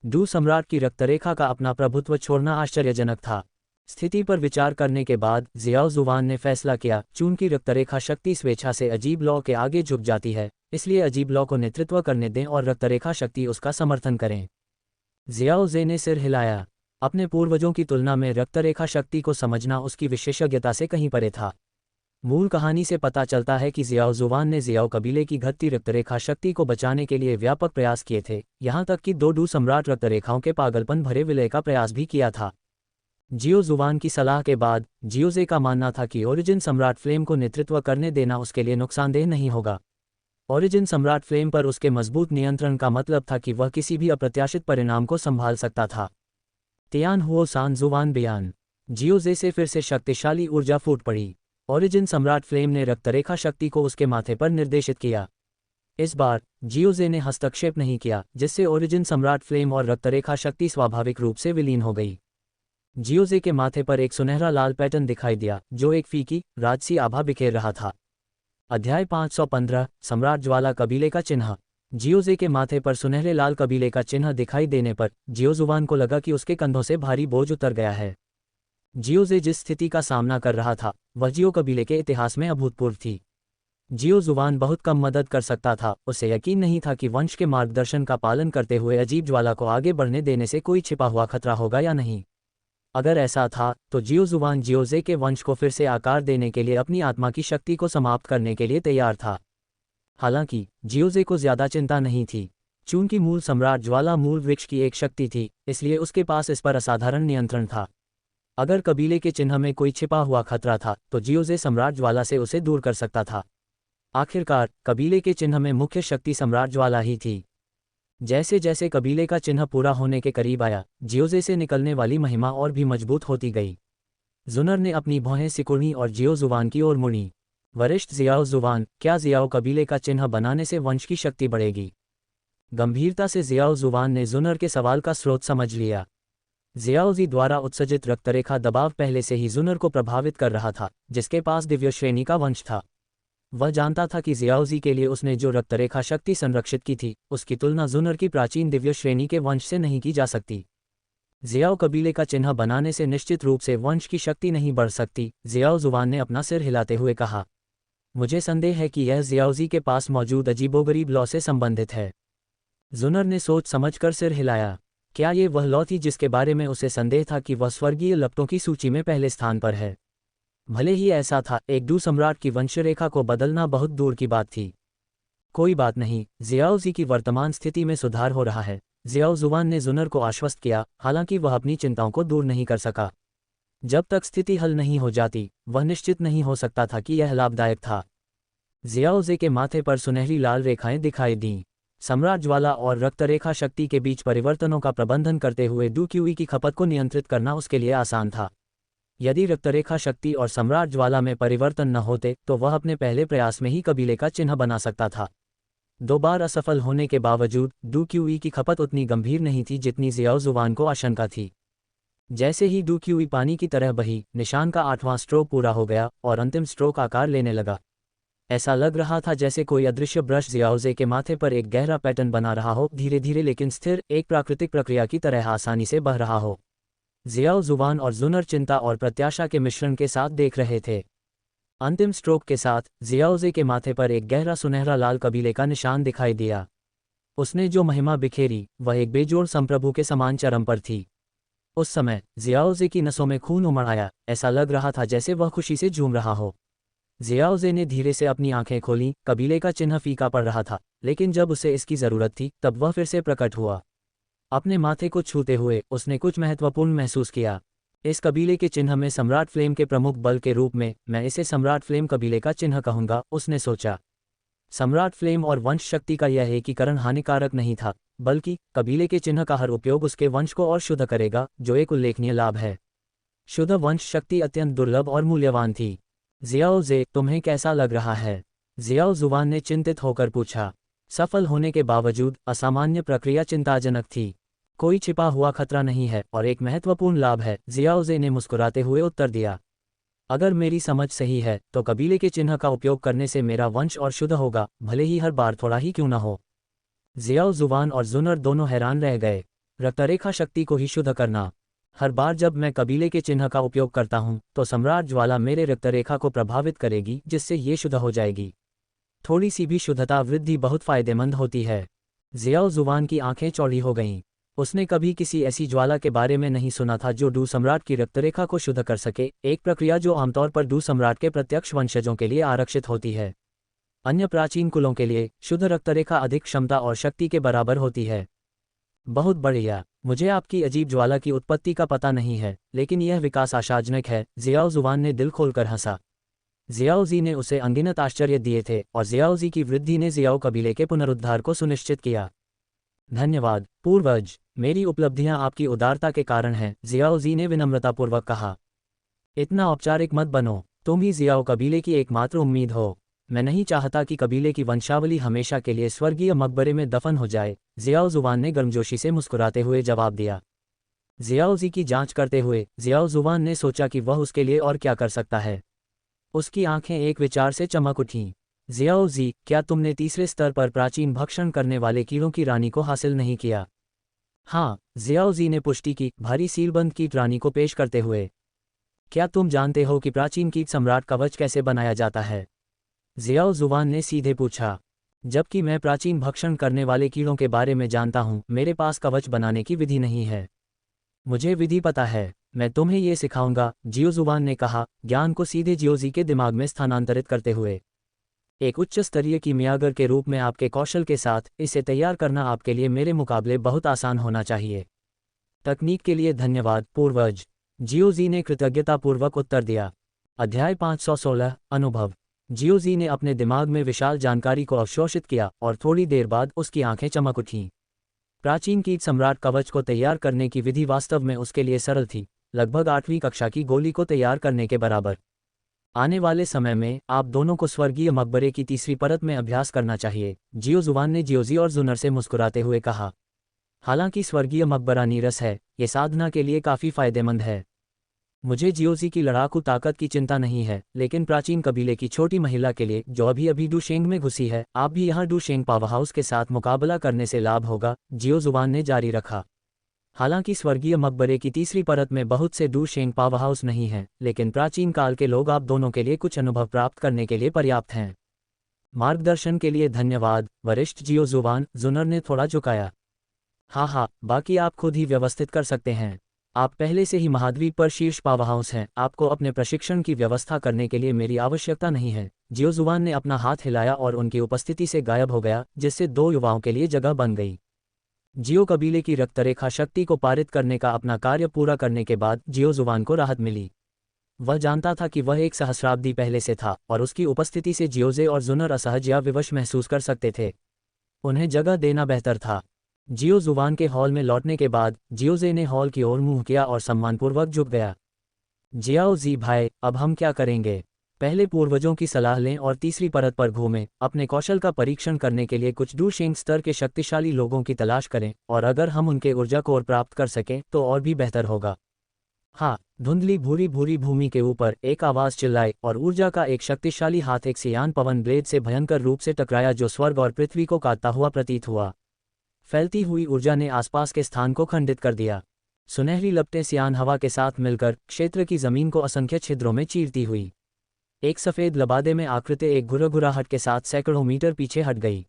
डू सम्राट की रक्तरेखा का अपना प्रभुत्व छोड़ना आश्चर्यजनक था। स्थिति पर विचार करने के बाद जियाओ जुवान ने फैसला किया, चूंकि रक्तरेखा शक्ति स्वेच्छा से अजीब लॉ के आगे झुक जाती है, इसलिए अजीब लॉ को नेतृत्व करने दें और रक्तरेखा शक्ति उसका समर्थन करें। जियाओ जे ने सिर हिलाया। अपने पूर्वजों की तुलना में रक्तरेखा शक्ति को समझना उसकी विशेषज्ञता से कहीं परे था। मूल कहानी से पता चलता है कि जियाओ जुवान ने जियाओ कबीले की घटती रक्तरेखा शक्ति को बचाने के लिए व्यापक प्रयास किए थे, यहाँ तक कि 2 डू सम्राट रक्तरेखाओं के पागलपन भरे विलय का प्रयास भी किया था। जियो जुवान की सलाह के बाद जियोजे का मानना था कि ओरिजिन सम्राट फ्लेम को नेतृत्व करने देना उसके लिए नुकसानदेह नहीं होगा। ओरिजिन सम्राट फ्लेम पर उसके मजबूत नियंत्रण का मतलब था कि वह किसी भी अप्रत्याशित परिणाम को संभाल सकता था। तियान हुओ सान जुवान बयान। जियोजे से फिर से शक्तिशाली ऊर्जा फूट पड़ी। ओरिजिन सम्राट फ्लेम ने रक्तरेखा शक्ति को उसके माथे पर निर्देशित किया। इस बार जियोजे ने हस्तक्षेप नहीं किया, जिससे ओरिजिन सम्राट फ्लेम और रक्तरेखा शक्ति स्वाभाविक रूप से विलीन हो गई। जियोजे के माथे पर एक सुनहरा लाल पैटर्न दिखाई दिया, जो एक फीकी राजसी आभा बिखेर रहा था। अध्याय 515 सम्राट ज्वाला कबीले का चिन्ह। जियोजे के माथे पर सुनहरे लाल कबीले का चिन्ह दिखाई देने पर जियो जुवान को लगा कि उसके कंधों से भारी बोझ उतर गया है। जियोजे जिस स्थिति का सामना कर रहा था वह जियो कबीले के इतिहास में अभूतपूर्व थी। जियो जुवान बहुत कम मदद कर सकता था, उसे यकीन नहीं था कि वंश के मार्गदर्शन का पालन करते हुए अजीब ज्वाला को आगे बढ़ने देने से कोई छिपा हुआ खतरा होगा या नहीं। अगर ऐसा था तो जियो जुवान जियोजे के वंश को फिर से आकार देने के लिए अपनी आत्मा की शक्ति को समाप्त करने के लिए तैयार था। हालांकि जियोजे को ज्यादा चिंता नहीं थी। चूंकि मूल सम्राट ज्वाला मूल वृक्ष की एक शक्ति थी, इसलिए उसके पास इस पर असाधारण नियंत्रण था। अगर कबीले के चिन्ह में कोई छिपा हुआ खतरा था तो जियोजे सम्राट ज्वाला से उसे दूर कर सकता था। आखिरकार कबीले के चिन्ह में मुख्य शक्ति सम्राट ज्वाला ही थी। जैसे जैसे कबीले का चिन्ह पूरा होने के करीब आया, जियोजे से निकलने वाली महिमा और भी मजबूत होती गई। जुनर ने अपनी भौहें सिकुड़ी और जियो जुवान की ओर मुड़ी। वरिष्ठ जियाओ जुवान, क्या जियाओ कबीले का चिन्ह बनाने से वंश की शक्ति बढ़ेगी? गंभीरता से जियाओ जुवान ने जुनर के सवाल का स्रोत समझ लिया। जियाओजी द्वारा उत्सर्जित रक्तरेखा दबाव पहले से ही जुनर को प्रभावित कर रहा था, जिसके पास दिव्य श्रेणी का वंश था। वह जानता था कि जियाओजी के लिए उसने जो रक्तरेखा शक्ति संरक्षित की थी, उसकी तुलना जुनर की प्राचीन दिव्य श्रेणी के वंश से नहीं की जा सकती। जियाओ कबीले का चिन्ह बनाने से निश्चित रूप से वंश की शक्ति नहीं बढ़ सकती, जियाओ जुवान ने अपना सिर हिलाते हुए कहा। मुझे संदेह है कि यह जियाओजी के पास मौजूद अजीबोगरीब लॉ से संबंधित है। जुनर ने सोच समझकर सिर हिलाया। क्या ये वह लॉ थी जिसके बारे में उसे संदेह था कि वह स्वर्गीय लपटों की सूची में पहले स्थान पर है? भले ही ऐसा था, एक डू सम्राट की वंशरेखा को बदलना बहुत दूर की बात थी। कोई बात नहीं, जियाओजी की वर्तमान स्थिति में सुधार हो रहा है, जियाओ जुवान ने जुनर को आश्वस्त किया। हालांकि वह अपनी चिंताओं को दूर नहीं कर सका। जब तक स्थिति हल नहीं हो जाती, वह निश्चित नहीं हो सकता था कि यह लाभदायक था। जियाओजे के माथे पर सुनहरी लाल रेखाएं दिखाई दीं। सम्राट ज्वाला और रक्तरेखा शक्ति के बीच परिवर्तनों का प्रबंधन करते हुए डूक्यूई की खपत को नियंत्रित करना उसके लिए आसान था। यदि रक्तरेखा शक्ति और सम्राट ज्वाला में परिवर्तन न होते तो वह अपने पहले प्रयास में ही कबीले का चिन्ह बना सकता था। 2 बार असफल होने के बावजूद डूक्यूई की खपत उतनी गंभीर नहीं थी जितनी जियाओ जुवान को आशंका थी। जैसे ही डूक्यूई पानी की तरह बही, निशान का 8वां स्ट्रोक पूरा हो गया और अंतिम स्ट्रोक आकार लेने लगा। ऐसा लग रहा था जैसे कोई अदृश्य ब्रश जियाओजे के माथे पर एक गहरा पैटर्न बना रहा हो, धीरे धीरे लेकिन स्थिर, एक प्राकृतिक प्रक्रिया की तरह आसानी से बह रहा हो। जियाओ जुवान और जुनर चिंता और प्रत्याशा के मिश्रण के साथ देख रहे थे। अंतिम स्ट्रोक के साथ जियाओजे के माथे पर एक गहरा सुनहरा लाल कबीले का निशान दिखाई दिया। उसने जो महिमा बिखेरी वह एक बेजोड़ संप्रभु के समान चरम पर थी। उस समय जियाओजे की नसों में खून उमड़ आया, ऐसा लग रहा था जैसे वह खुशी से झूम रहा हो। जियाओजे ने धीरे से अपनी आंखें खोलीं। कबीले का चिन्ह फीका पड़ रहा था, लेकिन जब उसे इसकी जरूरत थी तब वह फिर से प्रकट हुआ। अपने माथे को छूते हुए उसने कुछ महत्वपूर्ण महसूस किया। इस कबीले के चिन्ह में सम्राट फ्लेम के प्रमुख बल के रूप में मैं इसे सम्राट फ्लेम कबीले का चिन्ह कहूंगा, उसने सोचा। सम्राट फ्लेम और वंश शक्ति का यह एकीकरण हानिकारक नहीं था, बल्कि कबीले के चिन्ह का हर उपयोग उसके वंश को और शुद्ध करेगा, जो एक उल्लेखनीय लाभ है। शुद्ध वंश शक्ति अत्यंत दुर्लभ और मूल्यवान थी। जियाओ जे, तुम्हें कैसा लग रहा है? जियाओ जुबान ने चिंतित होकर पूछा। सफल होने के बावजूद असामान्य प्रक्रिया चिंताजनक थी। कोई छिपा हुआ खतरा नहीं है और एक महत्वपूर्ण लाभ है, जियाओ जे ने मुस्कुराते हुए उत्तर दिया। अगर मेरी समझ सही है तो कबीले के चिन्ह का उपयोग करने से मेरा वंश और शुद्ध होगा, भले ही हर बार थोड़ा ही क्यों न हो। जियाओ जुबान और जुनर दोनों हैरान रह गए। रक्तरेखा शक्ति को ही शुद्ध करना। हर बार जब मैं कबीले के चिन्ह का उपयोग करता हूं तो सम्राट ज्वाला मेरे रक्तरेखा को प्रभावित करेगी, जिससे ये शुद्ध हो जाएगी। थोड़ी सी भी शुद्धता वृद्धि बहुत फायदेमंद होती है। जियाओ जुबान की आंखें चौड़ी हो गईं। उसने कभी किसी ऐसी ज्वाला के बारे में नहीं सुना था जो डू सम्राट की रक्तरेखा को शुद्ध कर सके, एक प्रक्रिया जो आमतौर पर डू सम्राट के प्रत्यक्ष वंशजों के लिए आरक्षित होती है। अन्य प्राचीन कुलों के लिए शुद्ध रक्तरेखा अधिक क्षमता और शक्ति के बराबर होती है। बहुत बढ़िया। मुझे आपकी अजीब ज्वाला की उत्पत्ति का पता नहीं है, लेकिन यह विकास आशाजनक है। जियाओ जुबान ने दिल खोलकर हंसा। जियाओ जी ने उसे अनगिनत आश्चर्य दिए थे और जियाओ जी की वृद्धि ने जियाओ कबीले के पुनरुद्धार को सुनिश्चित किया। धन्यवाद पूर्वज, मेरी उपलब्धियां आपकी उदारता के कारण हैं, जियाओ जी ने विनम्रतापूर्वक कहा। इतना औपचारिक मत बनो, तुम ही जियाओ कबीले की एकमात्र उम्मीद हो। मैं नहीं चाहता कि कबीले की वंशावली हमेशा के लिए स्वर्गीय मकबरे में दफन हो जाए, जियाओ जुबान ने गर्मजोशी से मुस्कुराते हुए जवाब दिया। जियाओ जी की जांच करते हुए जियाओ जुबान ने सोचा कि वह उसके लिए और क्या कर सकता है। उसकी आंखें एक विचार से चमक उठीं। जियाओ जी, क्या तुमने तीसरे स्तर पर प्राचीन भक्षण करने वाले कीड़ों की रानी को हासिल नहीं किया? हाँ, जियाओ जी ने पुष्टि की, भारी सीलबंद कीट रानी को पेश करते हुए। क्या तुम जानते हो कि प्राचीन कीट सम्राट कवच कैसे बनाया जाता है? जियाओ जुबान ने सीधे पूछा। जबकि मैं प्राचीन भक्षण करने वाले कीड़ों के बारे में जानता हूँ, मेरे पास कवच बनाने की विधि नहीं है। मुझे विधि पता है, मैं तुम्हें ये सिखाऊंगा, जियो जुबान ने कहा, ज्ञान को सीधे जियोजी के दिमाग में स्थानांतरित करते हुए। एक उच्च स्तरीय कीमियागर के रूप में आपके कौशल के साथ इसे तैयार करना आपके लिए मेरे मुकाबले बहुत आसान होना चाहिए। तकनीक के लिए धन्यवाद पूर्वज, जियोजी ने कृतज्ञतापूर्वक उत्तर दिया। अध्याय 516 अनुभव। जियोजी ने अपने दिमाग में विशाल जानकारी को अवशोषित किया और थोड़ी देर बाद उसकी आंखें चमक उठीं। प्राचीन कीट सम्राट कवच को तैयार करने की विधि वास्तव में उसके लिए सरल थी, लगभग 8वीं कक्षा की गोली को तैयार करने के बराबर। आने वाले समय में आप दोनों को स्वर्गीय मकबरे की तीसरी परत में अभ्यास करना चाहिए, जियो जुबान ने जियोजी और जुनर से मुस्कुराते हुए कहा। हालांकि स्वर्गीय मकबरा नीरस है, ये साधना के लिए काफ़ी फायदेमंद है। मुझे जियोजी की लड़ाकू ताकत की चिंता नहीं है, लेकिन प्राचीन कबीले की छोटी महिला के लिए जो अभी अभी डूशेंग में घुसी है, आप भी यहाँ डूशेंग पावर हाउस के साथ मुकाबला करने से लाभ होगा, जियो जुबान ने जारी रखा। हालांकि स्वर्गीय मकबरे की तीसरी परत में बहुत से डूशेंग पावर हाउस नहीं हैं, लेकिन प्राचीन काल के लोग आप दोनों के लिए कुछ अनुभव प्राप्त करने के लिए पर्याप्त हैं। मार्गदर्शन के लिए धन्यवाद वरिष्ठ जियो जुबान, जुनर ने थोड़ा झुकाया। हाँ, बाकी आप खुद ही व्यवस्थित कर सकते हैं। आप पहले से ही महाद्वीप पर शीर्ष पावर हाउस हैं, आपको अपने प्रशिक्षण की व्यवस्था करने के लिए मेरी आवश्यकता नहीं है। जियो जुबान ने अपना हाथ हिलाया और उनकी उपस्थिति से गायब हो गया, जिससे 2 युवाओं के लिए जगह बन गई। जियो कबीले की रक्तरेखा शक्ति को पारित करने का अपना कार्य पूरा करने के बाद जियो जुबान को राहत मिली। वह जानता था कि वह एक सहस्राब्दी पहले से था और उसकी उपस्थिति से जियोजे और जुनर असहज या विवश महसूस कर सकते थे। उन्हें जगह देना बेहतर था। जियो जुबान के हॉल में लौटने के बाद जियोजे ने हॉल की ओर मुंह किया और सम्मानपूर्वक झुक गया। जियाओ जी भाई, अब हम क्या करेंगे? पहले पूर्वजों की सलाह लें और तीसरी परत पर घूमें, अपने कौशल का परीक्षण करने के लिए कुछ डूशेंग स्तर के शक्तिशाली लोगों की तलाश करें, और अगर हम उनके ऊर्जा कोर प्राप्त कर सकें तो और भी बेहतर होगा। हाँ, धुंधली भूरी भूरी भूमि के ऊपर एक आवाज चिल्लाई और ऊर्जा का एक शक्तिशाली हाथ एक सियान पवन ब्लेड से भयंकर रूप से टकराया जो स्वर्ग और पृथ्वी को काटता हुआ प्रतीत हुआ। फैलती हुई ऊर्जा ने आसपास के स्थान को खंडित कर दिया। सुनहरी लपटें सियान हवा के साथ मिलकर क्षेत्र की जमीन को असंख्य छिद्रों में चीरती हुई। एक सफेद लबादे में आकृति एक घुरघुराहट के साथ सैकड़ों मीटर पीछे हट गई।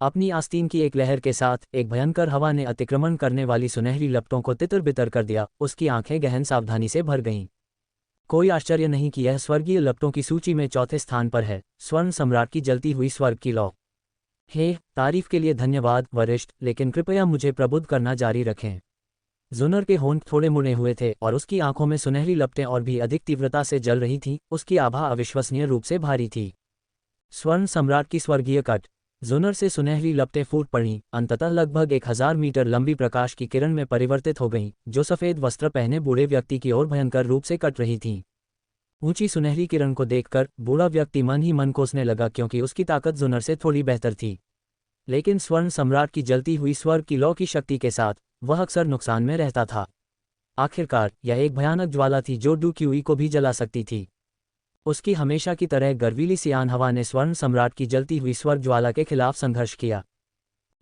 अपनी आस्तीन की एक लहर के साथ एक भयंकर हवा ने अतिक्रमण करने वाली सुनहरी लपटों को तितर-बितर कर दिया। उसकी आंखें गहन सावधानी से भर गईं। कोई आश्चर्य नहीं कि यह स्वर्गीय लपटों की सूची में चौथे स्थान पर है, स्वर्ण सम्राट की जलती हुई स्वर्ग की लौ। हे, तारीफ के लिए धन्यवाद वरिष्ठ, लेकिन कृपया मुझे प्रबुद्ध करना जारी रखें। जुनर के होंठ थोड़े मुड़े हुए थे और उसकी आंखों में सुनहरी लपटें और भी अधिक तीव्रता से जल रही थीं। उसकी आभा अविश्वसनीय रूप से भारी थी। स्वर्ण सम्राट की स्वर्गीय कट। जुनर से सुनहरी लपटें फूट पड़ीं, अंततः लगभग 1000 मीटर लंबी प्रकाश की किरण में परिवर्तित हो गईं, जो सफ़ेद वस्त्र पहने बूढ़े व्यक्ति की ओर भयंकर रूप से कट रही थीं। ऊंची सुनहरी किरण को देखकर बूढ़ा व्यक्ति मन ही मन कोसने लगा, क्योंकि उसकी ताकत जुनर से थोड़ी बेहतर थी। लेकिन स्वर्ण सम्राट की जलती हुई स्वर्ग की लौ की शक्ति के साथ वह अक्सर नुकसान में रहता था। आखिरकार यह एक भयानक ज्वाला थी जो डू क्यूई को भी जला सकती थी। उसकी हमेशा की तरह गर्वीली सियान हवा ने स्वर्ण सम्राट की जलती हुई स्वर्ग ज्वाला के खिलाफ संघर्ष किया।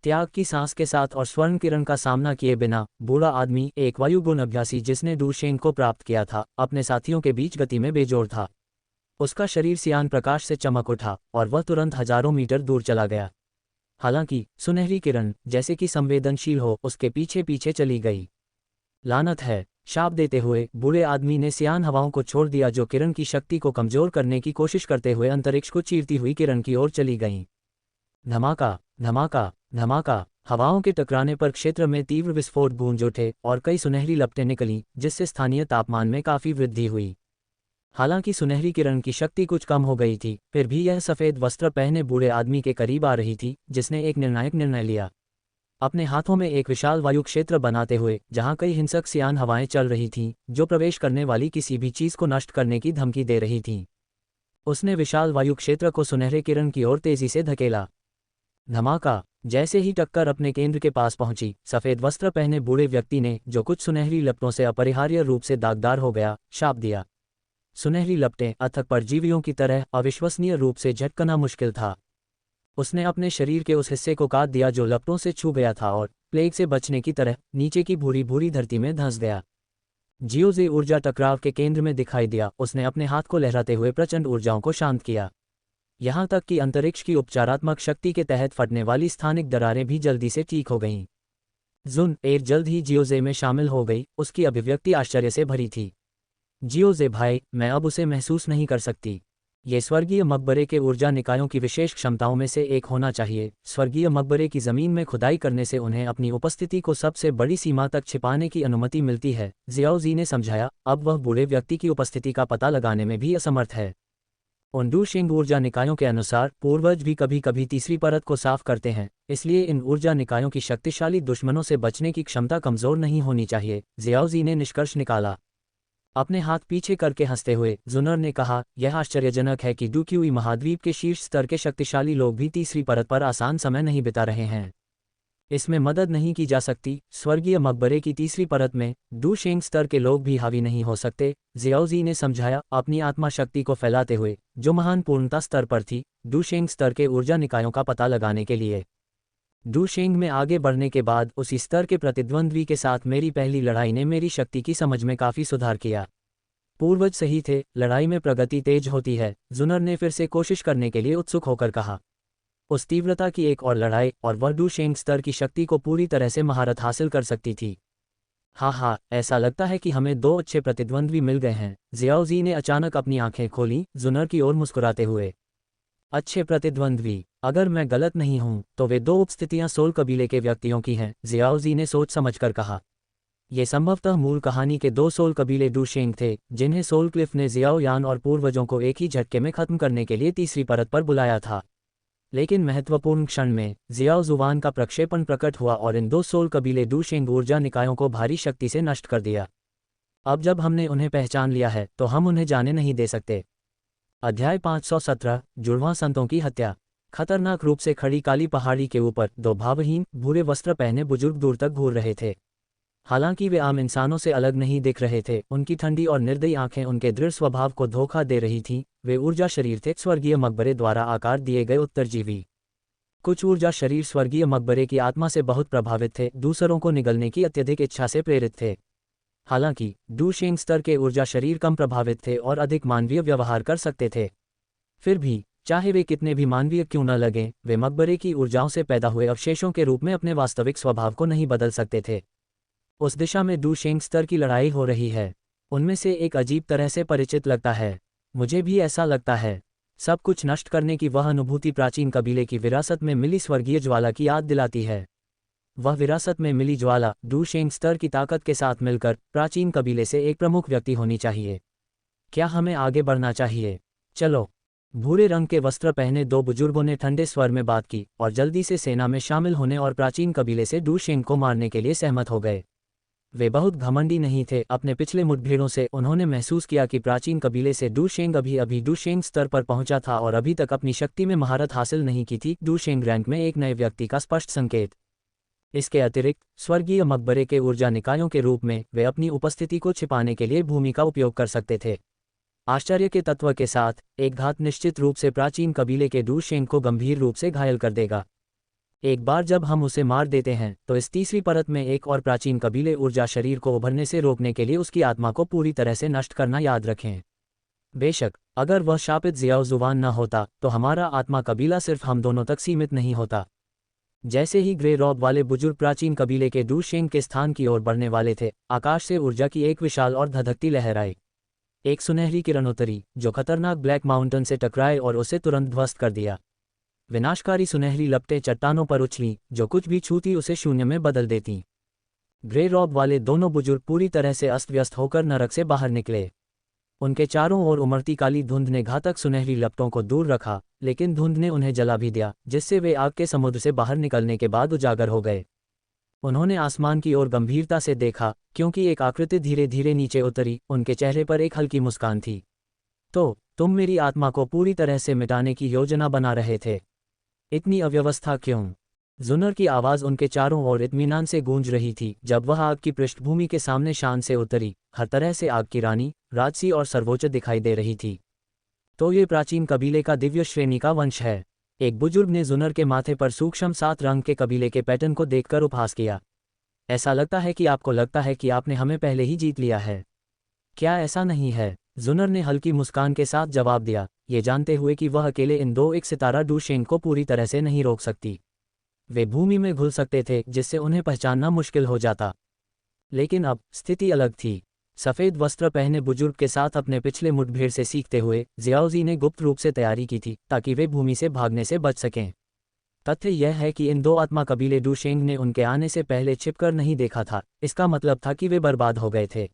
त्याग की सांस के साथ और स्वर्ण किरण का सामना किए बिना बूढ़ा आदमी, एक वायुगुण अभ्यासी जिसने डू शेंग को प्राप्त किया था, अपने साथियों के बीच गति में बेजोड़ था। उसका शरीर सियान प्रकाश से चमक उठा और वह तुरंत हजारों मीटर दूर चला गया। हालांकि सुनहरी किरण, जैसे कि संवेदनशील हो, उसके पीछे पीछे चली गई। लानत है, शाप देते हुए बूढ़े आदमी ने सियान हवाओं को छोड़ दिया, जो किरण की शक्ति को कमजोर करने की कोशिश करते हुए अंतरिक्ष को चीरती हुई किरण की ओर चली गईं। धमाका धमाका धमाका, हवाओं के टकराने पर क्षेत्र में तीव्र विस्फोट गूंज उठे और कई सुनहरी लपटें निकलीं, जिससे स्थानीय तापमान में काफी वृद्धि हुई। हालांकि सुनहरी किरण की शक्ति कुछ कम हो गई थी, फिर भी यह सफ़ेद वस्त्र पहने बूढ़े आदमी के करीब आ रही थी, जिसने एक निर्णायक निर्णय लिया। अपने हाथों में एक विशाल वायु क्षेत्र बनाते हुए, जहां कई हिंसक सियान हवाएं चल रही थीं, जो प्रवेश करने वाली किसी भी चीज को नष्ट करने की धमकी दे रही थीं, उसने विशाल वायु क्षेत्र को सुनहरे किरण की ओर तेजी से धकेला। धमाका, जैसे ही टक्कर अपने केंद्र के पास पहुंची, सफ़ेद वस्त्र पहने बूढ़े व्यक्ति ने, जो कुछ सुनहरी लपटों से अपरिहार्य रूप से दागदार हो गया, शाप दिया। सुनहरी लपटें अथक परजीवियों की तरह अविश्वसनीय रूप से झटकना मुश्किल था। उसने अपने शरीर के उस हिस्से को काट दिया जो लपटों से छू गया था और प्लेग से बचने की तरह नीचे की भूरी भूरी धरती में धंस गया। जियोजे ऊर्जा टकराव के केंद्र में दिखाई दिया। उसने अपने हाथ को लहराते हुए प्रचंड ऊर्जाओं को शांत किया, यहां तक कि अंतरिक्ष की उपचारात्मक शक्ति के तहत फटने वाली स्थानिक दरारें भी जल्दी से ठीक हो गईं। जुन एर जल्द ही जियोजे में शामिल हो गई। उसकी अभिव्यक्ति आश्चर्य से भरी थी। जियोजे भाई, मैं अब उसे महसूस नहीं कर सकती। ये स्वर्गीय मकबरे के ऊर्जा निकायों की विशेष क्षमताओं में से एक होना चाहिए। स्वर्गीय मकबरे की जमीन में खुदाई करने से उन्हें अपनी उपस्थिति को सबसे बड़ी सीमा तक छिपाने की अनुमति मिलती है, जियाओजी ने समझाया। अब वह बूढ़े व्यक्ति की उपस्थिति का पता लगाने में भी असमर्थ है। उन डूशिंग ऊर्जा निकायों के अनुसार पूर्वज भी कभी कभी तीसरी परत को साफ करते हैं, इसलिए इन ऊर्जा निकायों की शक्तिशाली दुश्मनों से बचने की क्षमता कमजोर नहीं होनी चाहिए, जियाओजी ने निष्कर्ष निकाला। अपने हाथ पीछे करके हंसते हुए जुनर ने कहा, यह आश्चर्यजनक है कि डूक्यूई महाद्वीप के शीर्ष स्तर के शक्तिशाली लोग भी तीसरी परत पर आसान समय नहीं बिता रहे हैं। इसमें मदद नहीं की जा सकती। स्वर्गीय मकबरे की तीसरी परत में डूशेंग स्तर के लोग भी हावी नहीं हो सकते, जियाओजी ने समझाया, अपनी आत्मा शक्ति को फैलाते हुए, जो महान पूर्णता स्तर पर थी, डूशेंग स्तर के ऊर्जा निकायों का पता लगाने के लिए। डूशेंग में आगे बढ़ने के बाद उसी स्तर के प्रतिद्वंद्वी के साथ मेरी पहली लड़ाई ने मेरी शक्ति की समझ में काफी सुधार किया। पूर्वज सही थे, लड़ाई में प्रगति तेज होती है, जुनर ने फिर से कोशिश करने के लिए उत्सुक होकर कहा। उस तीव्रता की एक और लड़ाई, और वह डूशेंग स्तर की शक्ति को पूरी तरह से महारत हासिल कर सकती थी। हाँ, ऐसा लगता है कि हमें दो अच्छे प्रतिद्वंद्वी मिल गए हैं। जियाओजी ने अचानक अपनी आंखें खोली, जुनर की ओर मुस्कुराते हुए। अच्छे प्रतिद्वंद्वी? अगर मैं गलत नहीं हूं तो वे दो उपस्थितियां सोल कबीले के व्यक्तियों की हैं, जियाओजी ने सोच समझकर कहा। ये संभवतः मूल कहानी के दो सोल कबीले डूशेंग थे, जिन्हें सोल क्लिफ ने जियाओ यान और पूर्वजों को एक ही झटके में खत्म करने के लिए तीसरी परत पर बुलाया था। लेकिन महत्वपूर्ण क्षण में जियाओ जुवान का प्रक्षेपण प्रकट हुआ और इन दो सोल कबीले डूशेंग ऊर्जा निकायों को भारी शक्ति से नष्ट कर दिया। अब जब हमने उन्हें पहचान लिया है तो हम उन्हें जाने नहीं दे सकते। अध्याय 517, जुड़वां संतों की हत्या। खतरनाक रूप से खड़ी काली पहाड़ी के ऊपर दो भावहीन भूरे वस्त्र पहने बुजुर्ग दूर तक घूर रहे थे। हालांकि वे आम इंसानों से अलग नहीं दिख रहे थे, उनकी ठंडी और निर्दयी आंखें उनके दृढ़ स्वभाव को धोखा दे रही थीं। वे ऊर्जा शरीर थे, स्वर्गीय मकबरे द्वारा आकार दिए गए उत्तरजीवी। कुछ ऊर्जा शरीर स्वर्गीय मकबरे की आत्मा से बहुत प्रभावित थे, दूसरों को निगलने की अत्यधिक इच्छा से प्रेरित थे। हालांकि डूशेंग स्तर के ऊर्जा शरीर कम प्रभावित थे और अधिक मानवीय व्यवहार कर सकते थे। फिर भी चाहे वे कितने भी मानवीय क्यों न लगें, वे मकबरे की ऊर्जाओं से पैदा हुए अवशेषों के रूप में अपने वास्तविक स्वभाव को नहीं बदल सकते थे। उस दिशा में डूशेंग स्तर की लड़ाई हो रही है। उनमें से एक अजीब तरह से परिचित लगता है। मुझे भी ऐसा लगता है। सब कुछ नष्ट करने की वह अनुभूति प्राचीन कबीले की विरासत में मिली स्वर्गीय ज्वाला की याद दिलाती है। वह विरासत में मिली ज्वाला डूशेंग स्तर की ताकत के साथ मिलकर प्राचीन कबीले से एक प्रमुख व्यक्ति होनी चाहिए। क्या हमें आगे बढ़ना चाहिए? चलो। भूरे रंग के वस्त्र पहने दो बुजुर्गों ने ठंडे स्वर में बात की और जल्दी से सेना में शामिल होने और प्राचीन कबीले से डूशेंग को मारने के लिए सहमत हो गए। वे बहुत घमंडी नहीं थे। अपने पिछले मुठभेड़ों से उन्होंने महसूस किया कि प्राचीन कबीले से डूशेंग अभी डूशेंग स्तर पर पहुंचा था और अभी तक अपनी शक्ति में महारत हासिल नहीं की थी। डूशेंग रैंक में एक नए व्यक्ति का स्पष्ट संकेत। इसके अतिरिक्त स्वर्गीय मकबरे के ऊर्जा निकायों के रूप में वे अपनी उपस्थिति को छिपाने के लिए भूमि का उपयोग कर सकते थे। आश्चर्य के तत्व के साथ एक घात निश्चित रूप से प्राचीन कबीले के डूशेंग को गंभीर रूप से घायल कर देगा। एक बार जब हम उसे मार देते हैं तो इस तीसरी परत में एक और प्राचीन कबीले ऊर्जा शरीर को उभरने से रोकने के लिए उसकी आत्मा को पूरी तरह से नष्ट करना याद रखें। बेशक अगर वह शापित ज़ियाओ ज़ुवान न होता तो हमारा आत्मा कबीला सिर्फ हम दोनों तक सीमित नहीं होता। जैसे ही ग्रे रॉब वाले बुजुर्ग प्राचीन कबीले के डूशेंग के स्थान की ओर बढ़ने वाले थे, आकाश से ऊर्जा की एक विशाल और धधकती लहर आई। एक सुनहरी किरण उतरी जो खतरनाक ब्लैक माउंटेन से टकराए और उसे तुरंत ध्वस्त कर दिया। विनाशकारी सुनहरी लपटें चट्टानों पर उछलीं जो कुछ भी छूती उसे शून्य में बदल देतीं। ग्रे रॉब वाले दोनों बुजुर्ग पूरी तरह से अस्त व्यस्त होकर नरक से बाहर निकले। उनके चारों ओर उमड़ती काली धुंध ने घातक सुनहरी लपटों को दूर रखा, लेकिन धुंध ने उन्हें जला भी दिया, जिससे वे आग के समुद्र से बाहर निकलने के बाद उजागर हो गए। उन्होंने आसमान की ओर गंभीरता से देखा क्योंकि एक आकृति धीरे धीरे नीचे उतरी। उनके चेहरे पर एक हल्की मुस्कान थी। तो तुम मेरी आत्मा को पूरी तरह से मिटाने की योजना बना रहे थे? इतनी अव्यवस्था क्यों? जुनर की आवाज़ उनके चारों ओर इत्मीनान से गूंज रही थी जब वह आग की पृष्ठभूमि के सामने शान से उतरी, हर तरह से आग की रानी, राजसी और सर्वोच्च दिखाई दे रही थी। तो ये प्राचीन कबीले का दिव्य श्रेणी का वंश है। एक बुजुर्ग ने जुनर के माथे पर सूक्ष्म 7 रंग के कबीले के पैटर्न को देखकर उपहास किया। ऐसा लगता है कि आपको लगता है कि आपने हमें पहले ही जीत लिया है। क्या ऐसा नहीं है? जुनर ने हल्की मुस्कान के साथ जवाब दिया, ये जानते हुए कि वह अकेले इन दो एक सितारा डूशेंग को पूरी तरह से नहीं रोक सकती। वे भूमि में घुल सकते थे जिससे उन्हें पहचानना मुश्किल हो जाता। लेकिन अब स्थिति अलग थी। सफ़ेद वस्त्र पहने बुजुर्ग के साथ अपने पिछले मुठभेड़ से सीखते हुए ज़ियाओज़ी ने गुप्त रूप से तैयारी की थी ताकि वे भूमि से भागने से बच सकें। तथ्य यह है कि इन दो आत्मा कबीले डूशेंग ने उनके आने से पहले छिपकर नहीं देखा था। इसका मतलब था कि वे बर्बाद हो गए थे।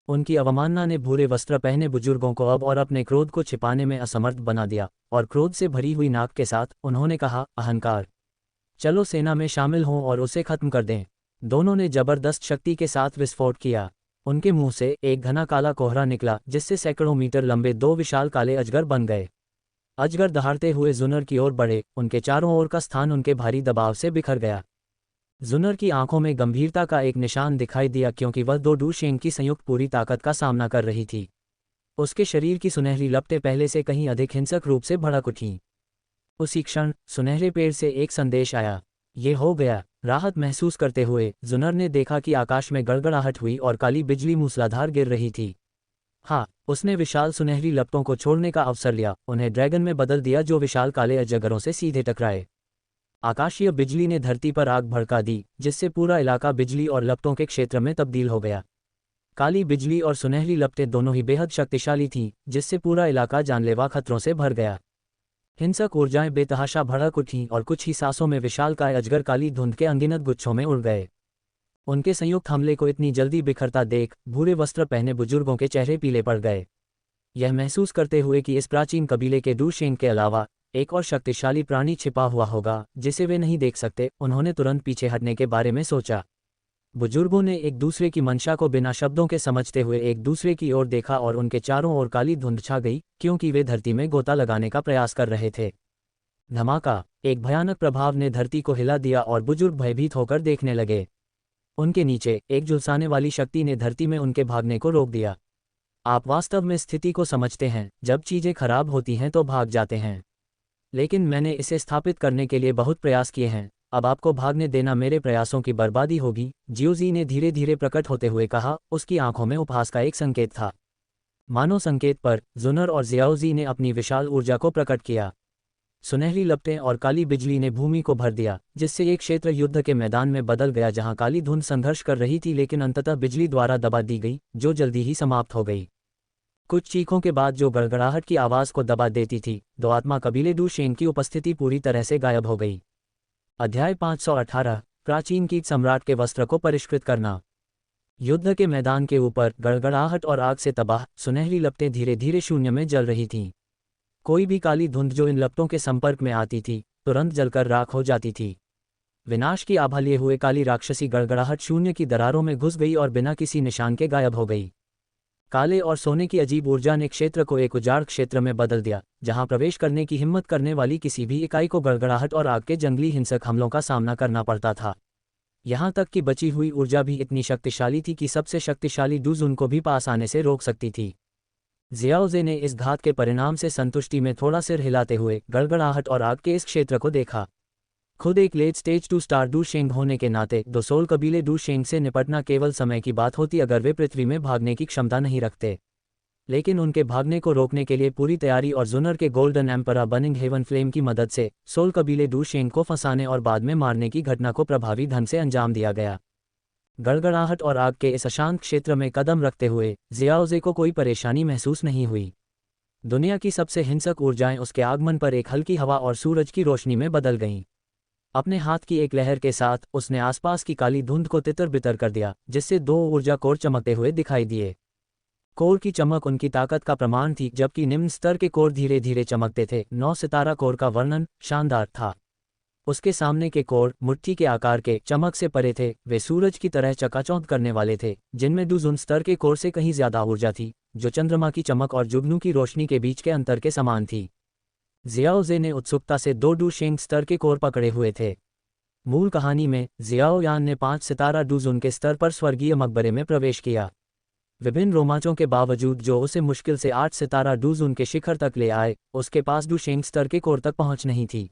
उनकी अवमानना ने भूरे वस्त्र पहने बुजुर्गों को अब और अपने क्रोध को छिपाने में असमर्थ बना दिया, और क्रोध से भरी हुई नाक के साथ उन्होंने कहा, अहंकार, चलो सेना में शामिल हों और उसे खत्म कर दें। दोनों ने जबरदस्त शक्ति के साथ विस्फोट किया। उनके मुंह से एक घना काला कोहरा निकला जिससे सैकड़ों मीटर लंबे 2 विशाल काले अजगर बन गए। अजगर दहाड़ते हुए जुनर की ओर बढ़े। उनके चारों ओर का स्थान उनके भारी दबाव से बिखर गया। जुनर की आंखों में गंभीरता का एक निशान दिखाई दिया क्योंकि वह दो डूशेंग की संयुक्त पूरी ताकत का सामना कर रही थी। उसके शरीर की सुनहरी लपटें पहले से कहीं अधिक हिंसक रूप से भड़क उठीं। उसी क्षण सुनहरे पेड़ से एक संदेश आया, ये हो गया। राहत महसूस करते हुए जुनर ने देखा कि आकाश में गड़गड़ाहट हुई और काली बिजली मूसलाधार गिर रही थी। हाँ, उसने विशाल सुनहरी लपटों को छोड़ने का अवसर लिया, उन्हें ड्रैगन में बदल दिया जो विशाल काले अजगरों से सीधे टकराए। आकाशीय बिजली ने धरती पर आग भड़का दी जिससे पूरा इलाका बिजली और लपटों के क्षेत्र में तब्दील हो गया। काली बिजली और सुनहरी लपटें दोनों ही बेहद शक्तिशाली थीं, जिससे पूरा इलाका जानलेवा खतरों से भर गया। हिंसक ऊर्जाएं बेतहाशा भड़क उठीं और कुछ ही सांसों में विशालकाय अजगर काली धुंध के अनगिनत गुच्छों में उड़ गए। उनके संयुक्त हमले को इतनी जल्दी बिखरता देख भूरे वस्त्र पहने बुजुर्गों के चेहरे पीले पड़ गए। यह महसूस करते हुए कि इस प्राचीन कबीले के डूशेंग के अलावा एक और शक्तिशाली प्राणी छिपा हुआ होगा जिसे वे नहीं देख सकते, उन्होंने तुरंत पीछे हटने के बारे में सोचा। बुजुर्गों ने एक दूसरे की मंशा को बिना शब्दों के समझते हुए एक दूसरे की ओर देखा और उनके चारों ओर काली धुंध छा गई क्योंकि वे धरती में गोता लगाने का प्रयास कर रहे थे। धमाका, एक भयानक प्रभाव ने धरती को हिला दिया और बुजुर्ग भयभीत होकर देखने लगे। उनके नीचे एक झुलसाने वाली शक्ति ने धरती में उनके भागने को रोक दिया। आप वास्तव में स्थिति को समझते हैं, जब चीजें खराब होती हैं तो भाग जाते हैं। लेकिन मैंने इसे स्थापित करने के लिए बहुत प्रयास किए हैं, अब आपको भागने देना मेरे प्रयासों की बर्बादी होगी, जियोजी ने धीरे धीरे प्रकट होते हुए कहा। उसकी आंखों में उपहास का एक संकेत था। मानो संकेत पर जुनर और ज़ियाओज़ी ने अपनी विशाल ऊर्जा को प्रकट किया। सुनहरी लपटें और काली बिजली ने भूमि को भर दिया, जिससे एक क्षेत्र युद्ध के मैदान में बदल गया जहां काली धुंध संघर्ष कर रही थी लेकिन अंततः बिजली द्वारा दबा दी गई, जो जल्दी ही समाप्त हो गई। कुछ चीखों के बाद जो गड़गड़ाहट की आवाज़ को दबा देती थी, दो आत्मा कबीले डूशेंग की उपस्थिति पूरी तरह से गायब हो गई। अध्याय 518, प्राचीन कीट सम्राट के वस्त्र को परिष्कृत करना। युद्ध के मैदान के ऊपर गड़गड़ाहट और आग से तबाह सुनहरी लपटें धीरे धीरे शून्य में जल रही थीं। कोई भी काली धुंध जो इन लपटों के संपर्क में आती थी तुरंत जलकर राख हो जाती थी। विनाश की आभा लिए हुए काली राक्षसी गड़गड़ाहट शून्य की दरारों में घुस गई और बिना किसी निशान के गायब हो गई। काले और सोने की अजीब ऊर्जा ने क्षेत्र को एक उजाड़ क्षेत्र में बदल दिया, जहां प्रवेश करने की हिम्मत करने वाली किसी भी इकाई को गड़गड़ाहट और आग के जंगली हिंसक हमलों का सामना करना पड़ता था। यहां तक कि बची हुई ऊर्जा भी इतनी शक्तिशाली थी कि सबसे शक्तिशाली डूज उनको भी पास आने से रोक सकती थी। जियाओजे ने इस घात के परिणाम से संतुष्टि में थोड़ा सिर हिलाते हुए गड़गड़ाहट और आग के इस क्षेत्र को देखा। खुद एक लेट स्टेज 2 स्टार डू शेंग होने के नाते दो सोल कबीले डू शेंग से निपटना केवल समय की बात होती अगर वे पृथ्वी में भागने की क्षमता नहीं रखते। लेकिन उनके भागने को रोकने के लिए पूरी तैयारी और जुनर के गोल्डन एम्परा बर्निंग हेवन फ्लेम की मदद से सोल कबीले डू शेंग को फंसाने और बाद में मारने की घटना को प्रभावी ढंग से अंजाम दिया गया। गड़गड़ाहट और आग के इस अशांत क्षेत्र में कदम रखते हुए जियाओजे को कोई परेशानी महसूस नहीं हुई। दुनिया की सबसे हिंसक ऊर्जाएं उसके आगमन पर एक हल्की हवा और सूरज की रोशनी में बदल गईं। अपने हाथ की एक लहर के साथ उसने आसपास की काली धुंध को तितर बितर कर दिया, जिससे दो ऊर्जा कोर चमकते हुए दिखाई दिए। कोर की चमक उनकी ताकत का प्रमाण थी, जबकि निम्न स्तर के कोर धीरे धीरे चमकते थे। 9 सितारा कोर का वर्णन शानदार था। उसके सामने के कोर मुट्ठी के आकार के चमक से परे थे। वे सूरज की तरह चकाचौंध करने वाले थे, जिनमें डूजुन स्तर के कोर से कहीं ज्यादा ऊर्जा थी, जो चंद्रमा की चमक और जुगनू की रोशनी के बीच के अंतर के समान थी। जियाओजे ने उत्सुकता से 2 डू शेंग स्तर के कोर पकड़े हुए थे। मूल कहानी में जियाओ यान ने 5 सितारा डूजुन के स्तर पर स्वर्गीय मकबरे में प्रवेश किया। विभिन्न रोमांचों के बावजूद जो उसे मुश्किल से 8 सितारा डूजुन के शिखर तक ले आए, उसके पास डू शेंग स्तर के कोर तक पहुंच नहीं थी।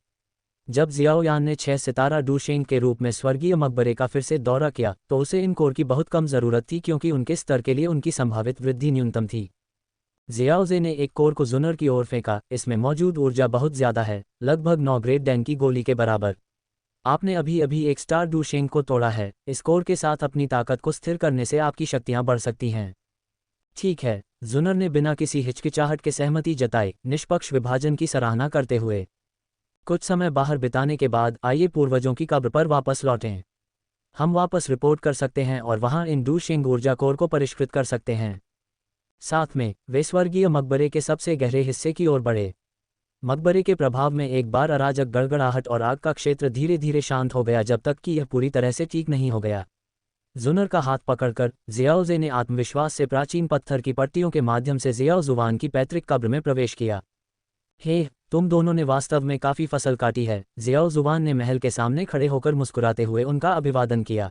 जब जियाओ यान ने 6 सितारा डू शेंग के रूप में स्वर्गीय मकबरे का फिर से दौरा किया तो उसे इन कोर की बहुत कम जरूरत थी, क्योंकि उनके स्तर के लिए उनकी संभावित वृद्धि न्यूनतम थी। जियाओजे ने एक कोर को जुनर की ओर फेंका। इसमें मौजूद ऊर्जा बहुत ज्यादा है, लगभग 9 ग्रेट डैन की गोली के बराबर। आपने अभी अभी एक स्टार डू शेंग को तोड़ा है। इस कोर के साथ अपनी ताकत को स्थिर करने से आपकी शक्तियां बढ़ सकती हैं। ठीक है, जुनर ने बिना किसी हिचकिचाहट के सहमति जताई, निष्पक्ष विभाजन की सराहना करते हुए। कुछ समय बाहर बिताने के बाद आइए पूर्वजों की कब्र पर वापस लौटें। हम वापस रिपोर्ट कर सकते हैं और वहां इन डू शेंग ऊर्जा कोर को परिष्कृत कर सकते हैं। साथ में वे स्वर्गीय मकबरे के सबसे गहरे हिस्से की ओर बढ़े। मकबरे के प्रभाव में एक बार अराजक गड़गड़ाहट और आग का क्षेत्र धीरे धीरे शांत हो गया, जब तक कि यह पूरी तरह से ठीक नहीं हो गया। जुनर का हाथ पकड़कर जियाओजे ने आत्मविश्वास से प्राचीन पत्थर की पट्टियों के माध्यम से जियाओ जुवान की पैतृक कब्र में प्रवेश किया। हे, तुम दोनों ने वास्तव में काफी फसल काटी है। जियाओ जुवान ने महल के सामने खड़े होकर मुस्कुराते हुए उनका अभिवादन किया।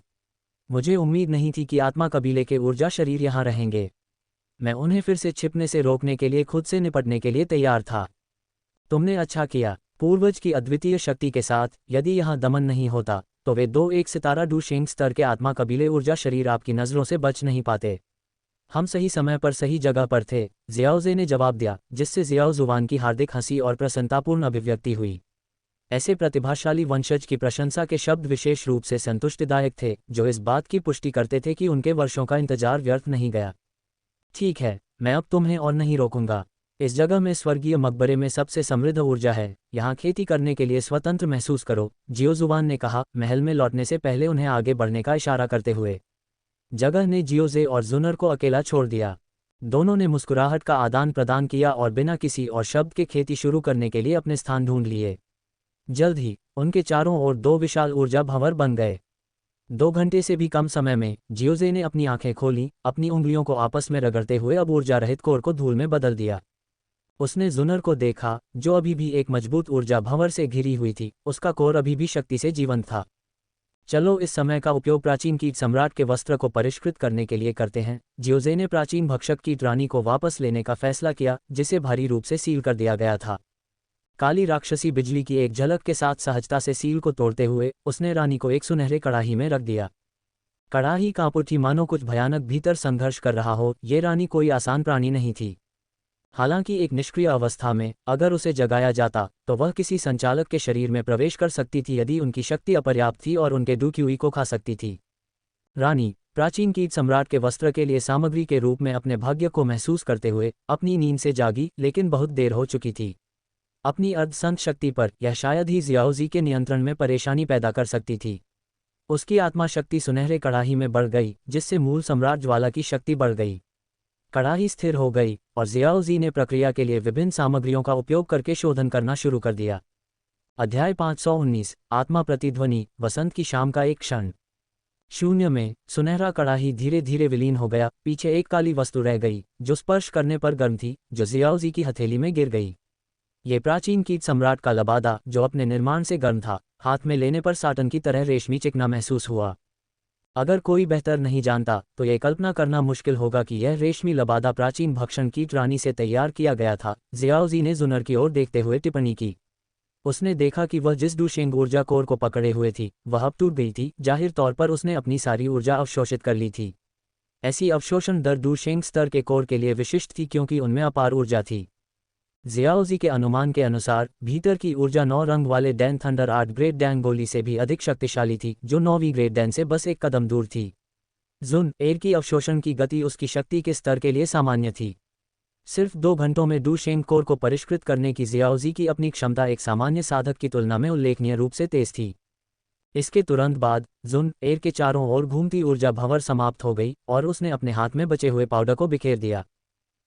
मुझे उम्मीद नहीं थी कि आत्मा कबीले के ऊर्जा शरीर यहाँ रहेंगे। मैं उन्हें फिर से छिपने से रोकने के लिए खुद से निपटने के लिए तैयार था। तुमने अच्छा किया। पूर्वज की अद्वितीय शक्ति के साथ यदि यहाँ दमन नहीं होता तो वे 2 1 सितारा डू शेंग स्तर के आत्मा कबीले ऊर्जा शरीर आपकी नजरों से बच नहीं पाते। हम सही समय पर सही जगह पर थे, जियाओजे ने जवाब दिया, जिससे जियाओ जुवान की हार्दिक हंसी और प्रसन्नतापूर्ण अभिव्यक्ति हुई। ऐसे प्रतिभाशाली वंशज की प्रशंसा के शब्द विशेष रूप से संतुष्टिदायक थे, जो इस बात की पुष्टि करते थे कि उनके वर्षों का इंतजार व्यर्थ नहीं गया। ठीक है, मैं अब तुम्हें और नहीं रोकूंगा। इस जगह में स्वर्गीय मकबरे में सबसे समृद्ध ऊर्जा है। यहाँ खेती करने के लिए स्वतंत्र महसूस करो, जियो जुबान ने कहा, महल में लौटने से पहले उन्हें आगे बढ़ने का इशारा करते हुए। जगह ने जियोजे और जुनर को अकेला छोड़ दिया। दोनों ने मुस्कुराहट का आदान प्रदान किया और बिना किसी और शब्द के खेती शुरू करने के लिए अपने स्थान ढूंढ लिए। जल्द ही उनके चारों ओर 2 विशाल ऊर्जा भंवर बन गए। 2 घंटे से भी कम समय में जियोजे ने अपनी आंखें खोली, अपनी उंगलियों को आपस में रगड़ते हुए अब ऊर्जा रहित कोर को धूल में बदल दिया। उसने जुनर को देखा, जो अभी भी एक मजबूत ऊर्जा भंवर से घिरी हुई थी। उसका कोर अभी भी शक्ति से जीवंत था। चलो इस समय का उपयोग प्राचीन कीट सम्राट के वस्त्र को परिष्कृत करने के लिए करते हैं। जियोजे ने प्राचीन भक्षक कीट रानी को वापस लेने का फैसला किया, जिसे भारी रूप से सील कर दिया गया था। काली राक्षसी बिजली की एक झलक के साथ सहजता से सील को तोड़ते हुए उसने रानी को एक सुनहरे कड़ाही में रख दिया। कड़ाही कांप उठी, मानो कुछ भयानक भीतर संघर्ष कर रहा हो। ये रानी कोई आसान प्राणी नहीं थी। हालांकि एक निष्क्रिय अवस्था में अगर उसे जगाया जाता तो वह किसी संचालक के शरीर में प्रवेश कर सकती थी, यदि उनकी शक्ति अपर्याप्त थी, और उनके दुखी को खा सकती थी। रानी प्राचीन कीट सम्राट के वस्त्र के लिए सामग्री के रूप में अपने भाग्य को महसूस करते हुए अपनी नींद से जागी, लेकिन बहुत देर हो चुकी थी। अपनी अर्धसंत शक्ति पर यह शायद ही जियाओजी के नियंत्रण में परेशानी पैदा कर सकती थी। उसकी आत्मा शक्ति सुनहरे कड़ाही में बढ़ गई, जिससे मूल सम्राट ज्वाला की शक्ति बढ़ गई। कड़ाही स्थिर हो गई और जियाओजी ने प्रक्रिया के लिए विभिन्न सामग्रियों का उपयोग करके शोधन करना शुरू कर दिया। अध्याय 519 आत्मा प्रतिध्वनि वसंत की शाम का एक क्षण। शून्य में सुनहरा कड़ाही धीरे धीरे विलीन हो गया। पीछे एक काली वस्तु रह गई जो स्पर्श करने पर गर्म थी, जो जियाओजी की हथेली में गिर गई। ये प्राचीन कीट सम्राट का लबादा, जो अपने निर्माण से गर्म था, हाथ में लेने पर साटन की तरह रेशमी चिकना महसूस हुआ। अगर कोई बेहतर नहीं जानता तो ये कल्पना करना मुश्किल होगा कि यह रेशमी लबादा प्राचीन भक्षण कीट रानी से तैयार किया गया था। जियाओजी ने जुनर की ओर देखते हुए टिप्पणी की। उसने देखा कि वह जिस डूशेंग ऊर्जा कोर को पकड़े हुए थी वह अब टूट गई थी। जाहिर तौर पर उसने अपनी सारी ऊर्जा अवशोषित कर ली थी। ऐसी अवशोषण दर डूशेंग स्तर के कोर के लिए विशिष्ट थी क्योंकि उनमें अपार ऊर्जा थी। जियाओजी के अनुमान के अनुसार भीतर की ऊर्जा 9 रंग वाले डैन थंडर 8 ग्रेट डैन गोली से भी अधिक शक्तिशाली थी, जो 9वीं ग्रेट डैन से बस एक कदम दूर थी। जुन एर की अवशोषण की गति उसकी शक्ति के स्तर के लिए सामान्य थी। सिर्फ 2 घंटों में डूशेंग कोर को परिष्कृत करने की जियाओजी की अपनी क्षमता एक सामान्य साधक की तुलना में उल्लेखनीय रूप से तेज थी। इसके तुरंत बाद जुन एर के चारों ओर घूमती ऊर्जा भंवर समाप्त हो गई और उसने अपने हाथ में बचे हुए पाउडर को बिखेर दिया।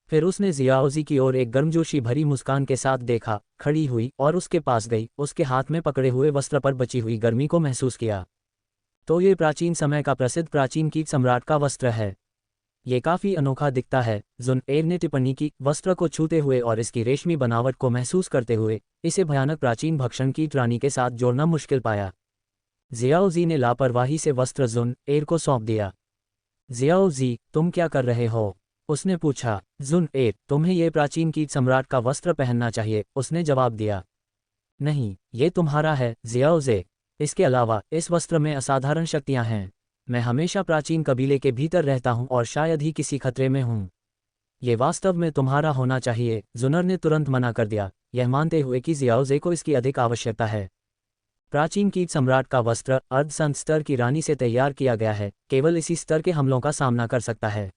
फिर उसने जियाओजी की ओर एक गर्मजोशी भरी मुस्कान के साथ देखा, खड़ी हुई और उसके पास गई, उसके हाथ में पकड़े हुए वस्त्र पर बची हुई गर्मी को महसूस किया। तो ये प्राचीन समय का प्रसिद्ध प्राचीन कीट सम्राट का वस्त्र है। ये काफी अनोखा दिखता है, जुन एर ने टिप्पणी की, वस्त्र को छूते हुए और इसकी रेशमी बनावट को महसूस करते हुए इसे भयानक प्राचीन भक्षण कीट रानी के साथ जोड़ना मुश्किल पाया। जियाओजी ने लापरवाही से वस्त्र जुन एर को सौंप दिया। जियाओजी, तुम क्या कर रहे हो? उसने पूछा। जुन एर, तुम्हें ये प्राचीन कीट सम्राट का वस्त्र पहनना चाहिए, उसने जवाब दिया। नहीं, ये तुम्हारा है जियाओजे। इसके अलावा इस वस्त्र में असाधारण शक्तियां हैं। मैं हमेशा प्राचीन कबीले के भीतर रहता हूं और शायद ही किसी खतरे में हूं। ये वास्तव में तुम्हारा होना चाहिए। जुनर ने तुरंत मना कर दिया, यह मानते हुए कि जियाओजे को इसकी अधिक आवश्यकता है। प्राचीन कीट सम्राट का वस्त्र अर्धसंत स्तर की रानी से तैयार किया गया है, केवल इसी स्तर के हमलों का सामना कर सकता है।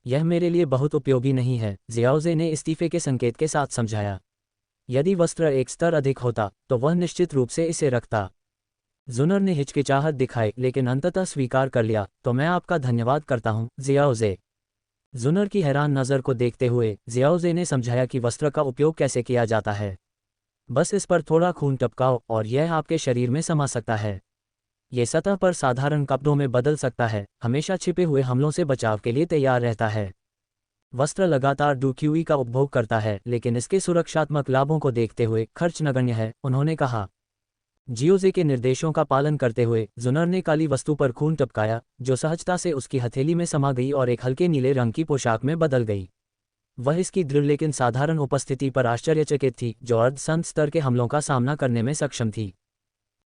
यह मेरे लिए बहुत उपयोगी नहीं है, जियाओजे ने इस्तीफे के संकेत के साथ समझाया। यदि वस्त्र एक स्तर अधिक होता तो वह निश्चित रूप से इसे रखता। जुनर ने हिचकिचाहट दिखाई लेकिन अंततः स्वीकार कर लिया। तो मैं आपका धन्यवाद करता हूं, जियाओजे। जुनर की हैरान नज़र को देखते हुए जियाओजे ने समझाया कि वस्त्र का उपयोग कैसे किया जाता है। बस इस पर थोड़ा खून टपकाओ और यह आपके शरीर में समा सकता है। ये सतह पर साधारण कपड़ों में बदल सकता है, हमेशा छिपे हुए हमलों से बचाव के लिए तैयार रहता है। वस्त्र लगातार डूक्यूई का उपभोग करता है, लेकिन इसके सुरक्षात्मक लाभों को देखते हुए खर्च नगण्य है, उन्होंने कहा। जियोजे के निर्देशों का पालन करते हुए जुनर ने काली वस्तु पर खून टपकाया, जो सहजता से उसकी हथेली में समा गई और एक हल्के नीले रंग की पोशाक में बदल गई। वह इसकी दृढ़ लेकिन साधारण उपस्थिति पर आश्चर्यचकित थी, जो अर्धसंत स्तर के हमलों का सामना करने में सक्षम थी।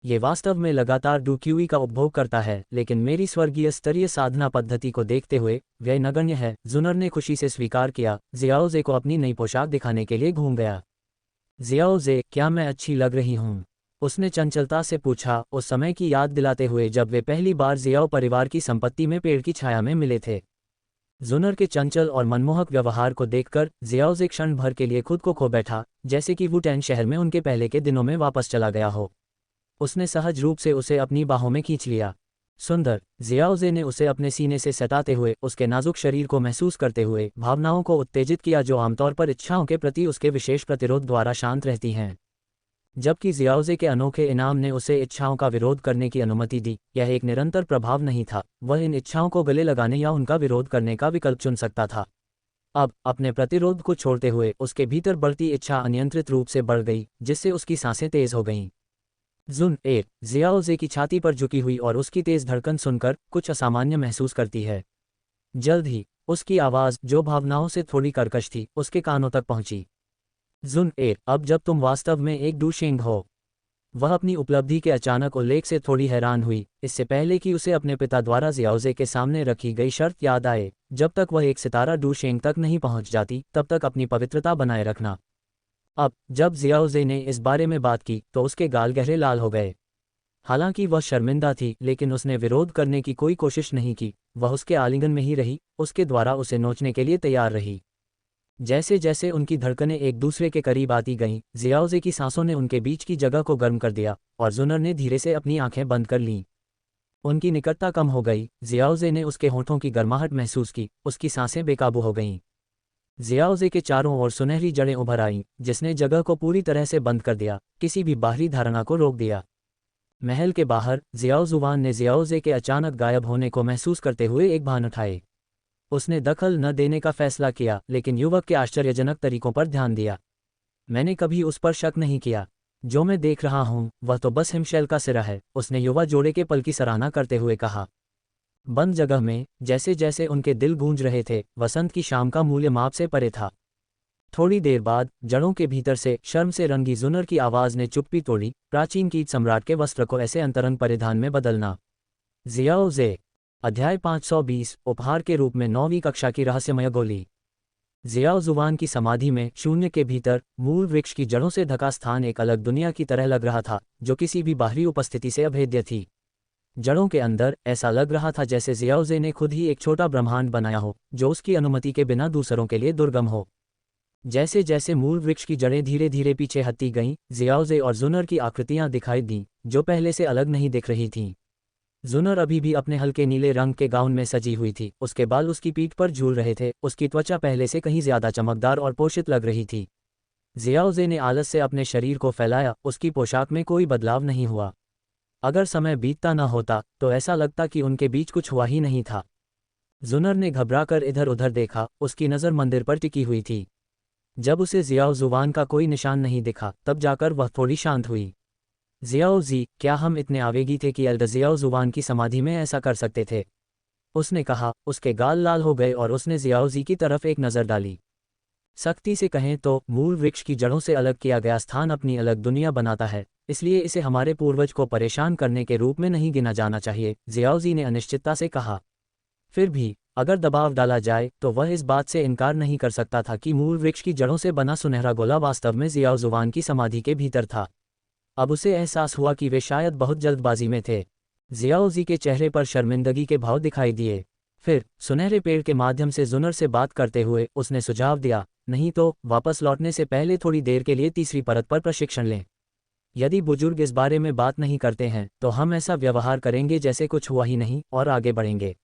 ये वास्तव में लगातार डूक्यूई का उपभोग करता है, लेकिन मेरी स्वर्गीय स्तरीय साधना पद्धति को देखते हुए व्यय नगण्य है, जुनर ने खुशी से स्वीकार किया। जियाओजे को अपनी नई पोशाक दिखाने के लिए घूम गया। जियाओजे, क्या मैं अच्छी लग रही हूँ? उसने चंचलता से पूछा, उस समय की याद दिलाते हुए जब वे पहली बार जियाओ परिवार की संपत्ति में पेड़ की छाया में मिले थे। जुनर के चंचल और मनमोहक व्यवहार को देखकर जियाओजे क्षण भर के लिए खुद को खो बैठा, जैसे कि वुटेन शहर में उनके पहले के दिनों में वापस चला गया हो। उसने सहज रूप से उसे अपनी बाहों में खींच लिया। सुंदर, जियाओजे ने उसे अपने सीने से सटाते हुए उसके नाजुक शरीर को महसूस करते हुए भावनाओं को उत्तेजित किया, जो आमतौर पर इच्छाओं के प्रति उसके विशेष प्रतिरोध द्वारा शांत रहती हैं। जबकि जियाओजे के अनोखे इनाम ने उसे इच्छाओं का विरोध करने की अनुमति दी, यह एक निरंतर प्रभाव नहीं था। वह इन इच्छाओं को गले लगाने या उनका विरोध करने का विकल्प चुन सकता था। अब अपने प्रतिरोध को छोड़ते हुए उसके भीतर बढ़ती इच्छा अनियंत्रित रूप से बढ़ गई, जिससे उसकी सांसें तेज हो गईं। जुन एर जियाओजे की छाती पर झुकी हुई और उसकी तेज धड़कन सुनकर कुछ असामान्य महसूस करती है। जल्द ही उसकी आवाज़, जो भावनाओं से थोड़ी कर्कश थी, उसके कानों तक पहुंची। जुन एर, अब जब तुम वास्तव में एक डूशेंग हो। वह अपनी उपलब्धि के अचानक उल्लेख से थोड़ी हैरान हुई, इससे पहले कि उसे अपने पिता द्वारा जियाओजे के सामने रखी गई शर्त याद आए, जब तक वह एक सितारा डूशेंग तक नहीं पहुंच जाती तब तक अपनी पवित्रता बनाए रखना। अब जब जियाओजे ने इस बारे में बात की तो उसके गाल गहरे लाल हो गए। हालांकि वह शर्मिंदा थी, लेकिन उसने विरोध करने की कोई कोशिश नहीं की। वह उसके आलिंगन में ही रही, उसके द्वारा उसे नोचने के लिए तैयार रही। जैसे जैसे उनकी धड़कनें एक दूसरे के करीब आती गईं, जियाओजे की सांसों ने उनके बीच की जगह को गर्म कर दिया और जुनर ने धीरे से अपनी आंखें बंद कर लीं। उनकी निकटता कम हो गई। जियाओजे ने उसके होठों की गर्माहट महसूस की, उसकी सांसें बेकाबू हो गईं। जियाओजे के चारों ओर सुनहरी जड़ें उभर आईं, जिसने जगह को पूरी तरह से बंद कर दिया, किसी भी बाहरी धारणा को रोक दिया। महल के बाहर जियाओ जुवान ने जियाओजे के अचानक गायब होने को महसूस करते हुए एक बाहन उठाए। उसने दखल न देने का फैसला किया, लेकिन युवक के आश्चर्यजनक तरीकों पर ध्यान दिया। मैंने कभी उस पर शक नहीं किया। जो मैं देख रहा हूं वह तो बस हिमशैल का सिरा है, उसने युवा जोड़े के पल की सराहना करते हुए कहा। बंद जगह में जैसे जैसे उनके दिल गूंज रहे थे, वसंत की शाम का मूल्य माप से परे था। थोड़ी देर बाद जड़ों के भीतर से शर्म से रंगी जुनर की आवाज ने चुप्पी तोड़ी, प्राचीन कीट सम्राट के वस्त्र को ऐसे अंतरंग परिधान में बदलना। जियाओ जे। अध्याय 520 उपहार के रूप में 9वीं कक्षा की रहस्यमय गोली। जियाओ जुवान की समाधि में शून्य के भीतर मूल वृक्ष की जड़ों से ढका स्थान एक अलग दुनिया की तरह लग रहा था, जो किसी भी बाहरी उपस्थिति से अभेद्य थी। जड़ों के अंदर ऐसा लग रहा था जैसे जियाओजे ने खुद ही एक छोटा ब्रह्मांड बनाया हो, जो उसकी अनुमति के बिना दूसरों के लिए दुर्गम हो। जैसे जैसे मूल वृक्ष की जड़ें धीरे धीरे पीछे हटती गईं, जियाओजे और जुनर की आकृतियां दिखाई दीं, जो पहले से अलग नहीं दिख रही थीं। जुनर अभी भी अपने हल्के नीले रंग के गाउन में सजी हुई थी, उसके बाल उसकी पीठ पर झूल रहे थे, उसकी त्वचा पहले से कहीं ज्यादा चमकदार और पोषित लग रही थी। जियाओजे ने आलस से अपने शरीर को फैलाया, उसकी पोशाक में कोई बदलाव नहीं हुआ। अगर समय बीतता न होता तो ऐसा लगता कि उनके बीच कुछ हुआ ही नहीं था। जुनर ने घबराकर इधर उधर देखा, उसकी नज़र मंदिर पर टिकी हुई थी। जब उसे जियाओ जुवान का कोई निशान नहीं दिखा, तब जाकर वह थोड़ी शांत हुई। जियाओ जी, क्या हम इतने आवेगी थे कि एल्डर जियाओ जुवान की समाधि में ऐसा कर सकते थे? उसने कहा। उसके गाल लाल हो गए और उसने जियाओ जी की तरफ एक नज़र डाली। सख्ती से कहें तो मूल वृक्ष की जड़ों से अलग किया गया स्थान अपनी अलग दुनिया बनाता है, इसलिए इसे हमारे पूर्वज को परेशान करने के रूप में नहीं गिना जाना चाहिए, जियाओ जी ने अनिश्चितता से कहा। फिर भी अगर दबाव डाला जाए तो वह इस बात से इनकार नहीं कर सकता था कि मूल वृक्ष की जड़ों से बना सुनहरा गोला वास्तव में जियाओ जुवान की समाधि के भीतर था। अब उसे एहसास हुआ कि वे शायद बहुत जल्दबाजी में थे। जियाओ जी के चेहरे पर शर्मिंदगी के भाव दिखाई दिए। फिर सुनहरे पेड़ के माध्यम से जुनर से बात करते हुए उसने सुझाव दिया, नहीं तो वापस लौटने से पहले थोड़ी देर के लिए तीसरी परत पर प्रशिक्षण लें। यदि बुजुर्ग इस बारे में बात नहीं करते हैं तो हम ऐसा व्यवहार करेंगे जैसे कुछ हुआ ही नहीं और आगे बढ़ेंगे।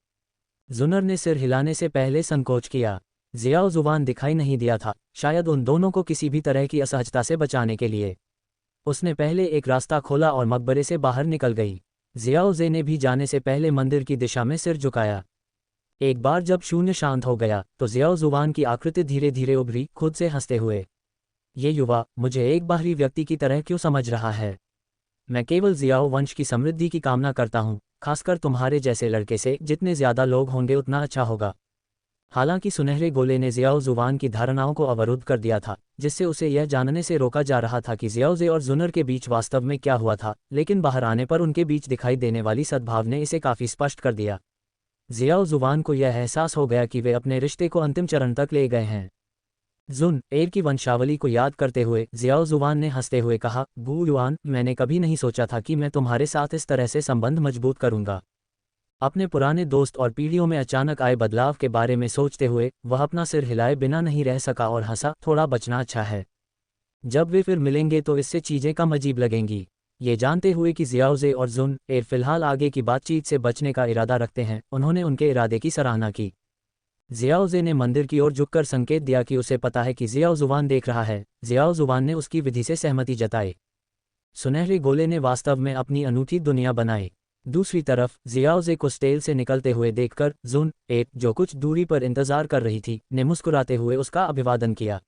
जुनर ने सिर हिलाने से पहले संकोच किया। जियाओ जुबान दिखाई नहीं दिया था, शायद उन दोनों को किसी भी तरह की असहजता से बचाने के लिए। उसने पहले एक रास्ता खोला और मकबरे से बाहर निकल गई। जियाओ जे ने भी जाने से पहले मंदिर की दिशा में सिर झुकाया। एक बार जब शून्य शांत हो गया तो जियाओ जुबान की आकृति धीरे धीरे उभरी, खुद से हंसते हुए। ये युवा मुझे एक बाहरी व्यक्ति की तरह क्यों समझ रहा है? मैं केवल जियाओ वंश की समृद्धि की कामना करता हूँ, खासकर तुम्हारे जैसे लड़के से जितने ज्यादा लोग होंगे उतना अच्छा होगा। हालांकि सुनहरे गोले ने जियाओ जुबान की धारणाओं को अवरुद्ध कर दिया था, जिससे उसे यह जानने से रोका जा रहा था कि जियाओ जे और जुनर के बीच वास्तव में क्या हुआ था, लेकिन बाहर आने पर उनके बीच दिखाई देने वाली सद्भाव ने इसे काफी स्पष्ट कर दिया। जियाओ जुबान को यह एहसास हो गया कि वे अपने रिश्ते को अंतिम चरण तक ले गए हैं। जुन एर की वंशावली को याद करते हुए जियाओ जुबान ने हंसते हुए कहा, बू युआन, मैंने कभी नहीं सोचा था कि मैं तुम्हारे साथ इस तरह से संबंध मजबूत करूंगा। अपने पुराने दोस्त और पीढ़ियों में अचानक आए बदलाव के बारे में सोचते हुए वह अपना सिर हिलाए बिना नहीं रह सका और हंसा, थोड़ा बचना अच्छा है। जब वे फिर मिलेंगे तो इससे चीजें कम अजीब लगेंगी। ये जानते हुए कि जियाओ जे और जुन एर फिलहाल आगे की बातचीत से बचने का इरादा रखते हैं, उन्होंने उनके इरादे की सराहना की। जियाओ जे ने मंदिर की ओर झुककर संकेत दिया कि उसे पता है कि जियाओ जुबान देख रहा है। जियाओ जुबान ने उसकी विधि से सहमति जताई। सुनहरे गोले ने वास्तव में अपनी अनूठी दुनिया बनाई। दूसरी तरफ जियाओ जे को स्टेल से निकलते हुए देखकर जुन एर, जो कुछ दूरी पर इंतजार कर रही थी, ने मुस्कुराते हुए उसका अभिवादन किया।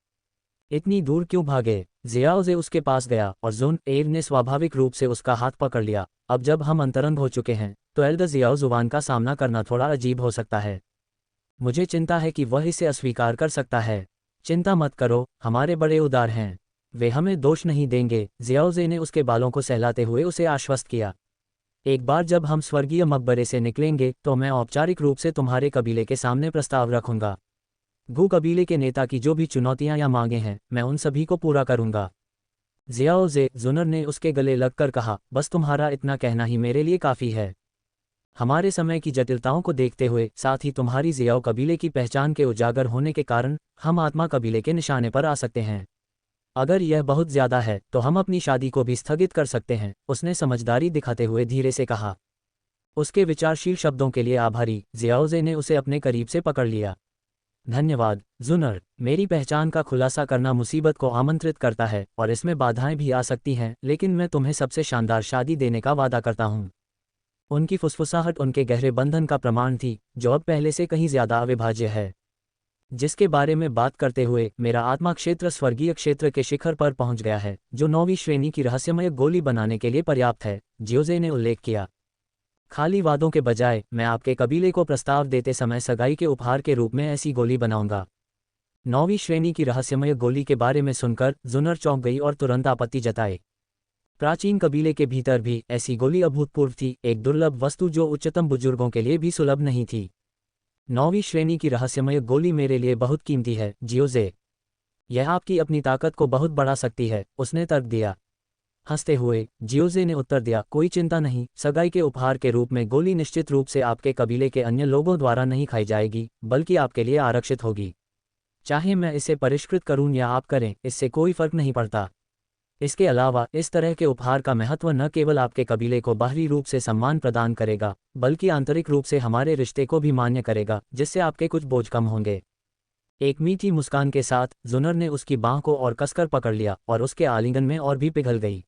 इतनी दूर क्यों भागे? जियाओ जे उसके पास गया और जुन एर ने स्वाभाविक रूप से उसका हाथ पकड़ लिया। अब जब हम अंतरंग हो चुके हैं तो एल्डर जियाओ जुबान का सामना करना थोड़ा अजीब हो सकता है। मुझे चिंता है कि वह इसे अस्वीकार कर सकता है। चिंता मत करो, हमारे बड़े उदार हैं, वे हमें दोष नहीं देंगे। जियाओ जे ने उसके बालों को सहलाते हुए उसे आश्वस्त किया। एक बार जब हम स्वर्गीय मकबरे से निकलेंगे तो मैं औपचारिक रूप से तुम्हारे कबीले के सामने प्रस्ताव रखूंगा। गू कबीले के नेता की जो भी चुनौतियां या मांगे हैं, मैं उन सभी को पूरा करूंगा। जियाओ जे, जुनर ने उसके गले लगकर कहा, बस तुम्हारा इतना कहना ही मेरे लिए काफ़ी है। हमारे समय की जटिलताओं को देखते हुए, साथ ही तुम्हारी जियाओ कबीले की पहचान के उजागर होने के कारण, हम आत्मा कबीले के निशाने पर आ सकते हैं। अगर यह बहुत ज्यादा है तो हम अपनी शादी को भी स्थगित कर सकते हैं, उसने समझदारी दिखाते हुए धीरे से कहा। उसके विचारशील शब्दों के लिए आभारी। जियाओ जे ने उसे अपने करीब से पकड़ लिया। धन्यवाद जुनर। मेरी पहचान का खुलासा करना मुसीबत को आमंत्रित करता है और इसमें बाधाएं भी आ सकती हैं, लेकिन मैं तुम्हें सबसे शानदार शादी देने का वादा करता हूँ। उनकी फुसफुसाहट उनके गहरे बंधन का प्रमाण थी, जो अब पहले से कहीं ज्यादा अविभाज्य है। जिसके बारे में बात करते हुए मेरा आत्मा क्षेत्र स्वर्गीय क्षेत्र के शिखर पर पहुंच गया है, जो 9वीं श्रेणी की रहस्यमय गोली बनाने के लिए पर्याप्त है, जियोजे ने उल्लेख किया। खाली वादों के बजाय मैं आपके कबीले को प्रस्ताव देते समय सगाई के उपहार के रूप में ऐसी गोली बनाऊंगा। 9वीं श्रेणी की रहस्यमय गोली के बारे में सुनकर जुनर चौंक गई और तुरंत आपत्ति जताई। प्राचीन कबीले के भीतर भी ऐसी गोली अभूतपूर्व थी, एक दुर्लभ वस्तु जो उच्चतम बुजुर्गों के लिए भी सुलभ नहीं थी। 9वीं श्रेणी की रहस्यमय गोली मेरे लिए बहुत कीमती है जियोजे। यह आपकी अपनी ताकत को बहुत बढ़ा सकती है, उसने तर्क दिया। हंसते हुए जियोजे ने उत्तर दिया, कोई चिंता नहीं, सगाई के उपहार के रूप में गोली निश्चित रूप से आपके कबीले के अन्य लोगों द्वारा नहीं खाई जाएगी, बल्कि आपके लिए आरक्षित होगी। चाहे मैं इसे परिष्कृत करूं या आप करें, इससे कोई फर्क नहीं पड़ता। इसके अलावा इस तरह के उपहार का महत्व न केवल आपके कबीले को बाहरी रूप से सम्मान प्रदान करेगा, बल्कि आंतरिक रूप से हमारे रिश्ते को भी मान्य करेगा, जिससे आपके कुछ बोझ कम होंगे। एक मीठी मुस्कान के साथ जुनर ने उसकी बांह को और कसकर पकड़ लिया और उसके आलिंगन में और भी पिघल गई।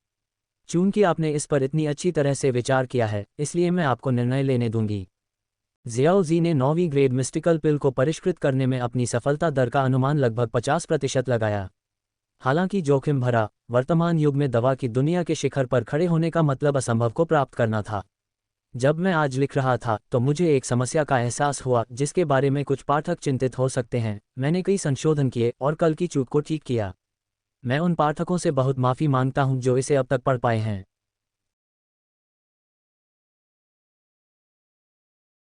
चूंकि आपने इस पर इतनी अच्छी तरह से विचार किया है, इसलिए मैं आपको निर्णय लेने दूंगी। जियाओ जी ने 9वीं ग्रेड मिस्टिकल पिल को परिष्कृत करने में अपनी सफलता दर का अनुमान लगभग 50% लगाया। हालांकि जोखिम भरा वर्तमान युग में दवा की दुनिया के शिखर पर खड़े होने का मतलब असंभव को प्राप्त करना था। जब मैं आज लिख रहा था तो मुझे एक समस्या का एहसास हुआ जिसके बारे में कुछ पाठक चिंतित हो सकते हैं। मैंने कई संशोधन किए और कल की चूक को ठीक किया। मैं उन पाठकों से बहुत माफ़ी मांगता हूं जो इसे अब तक पढ़ पाए हैं।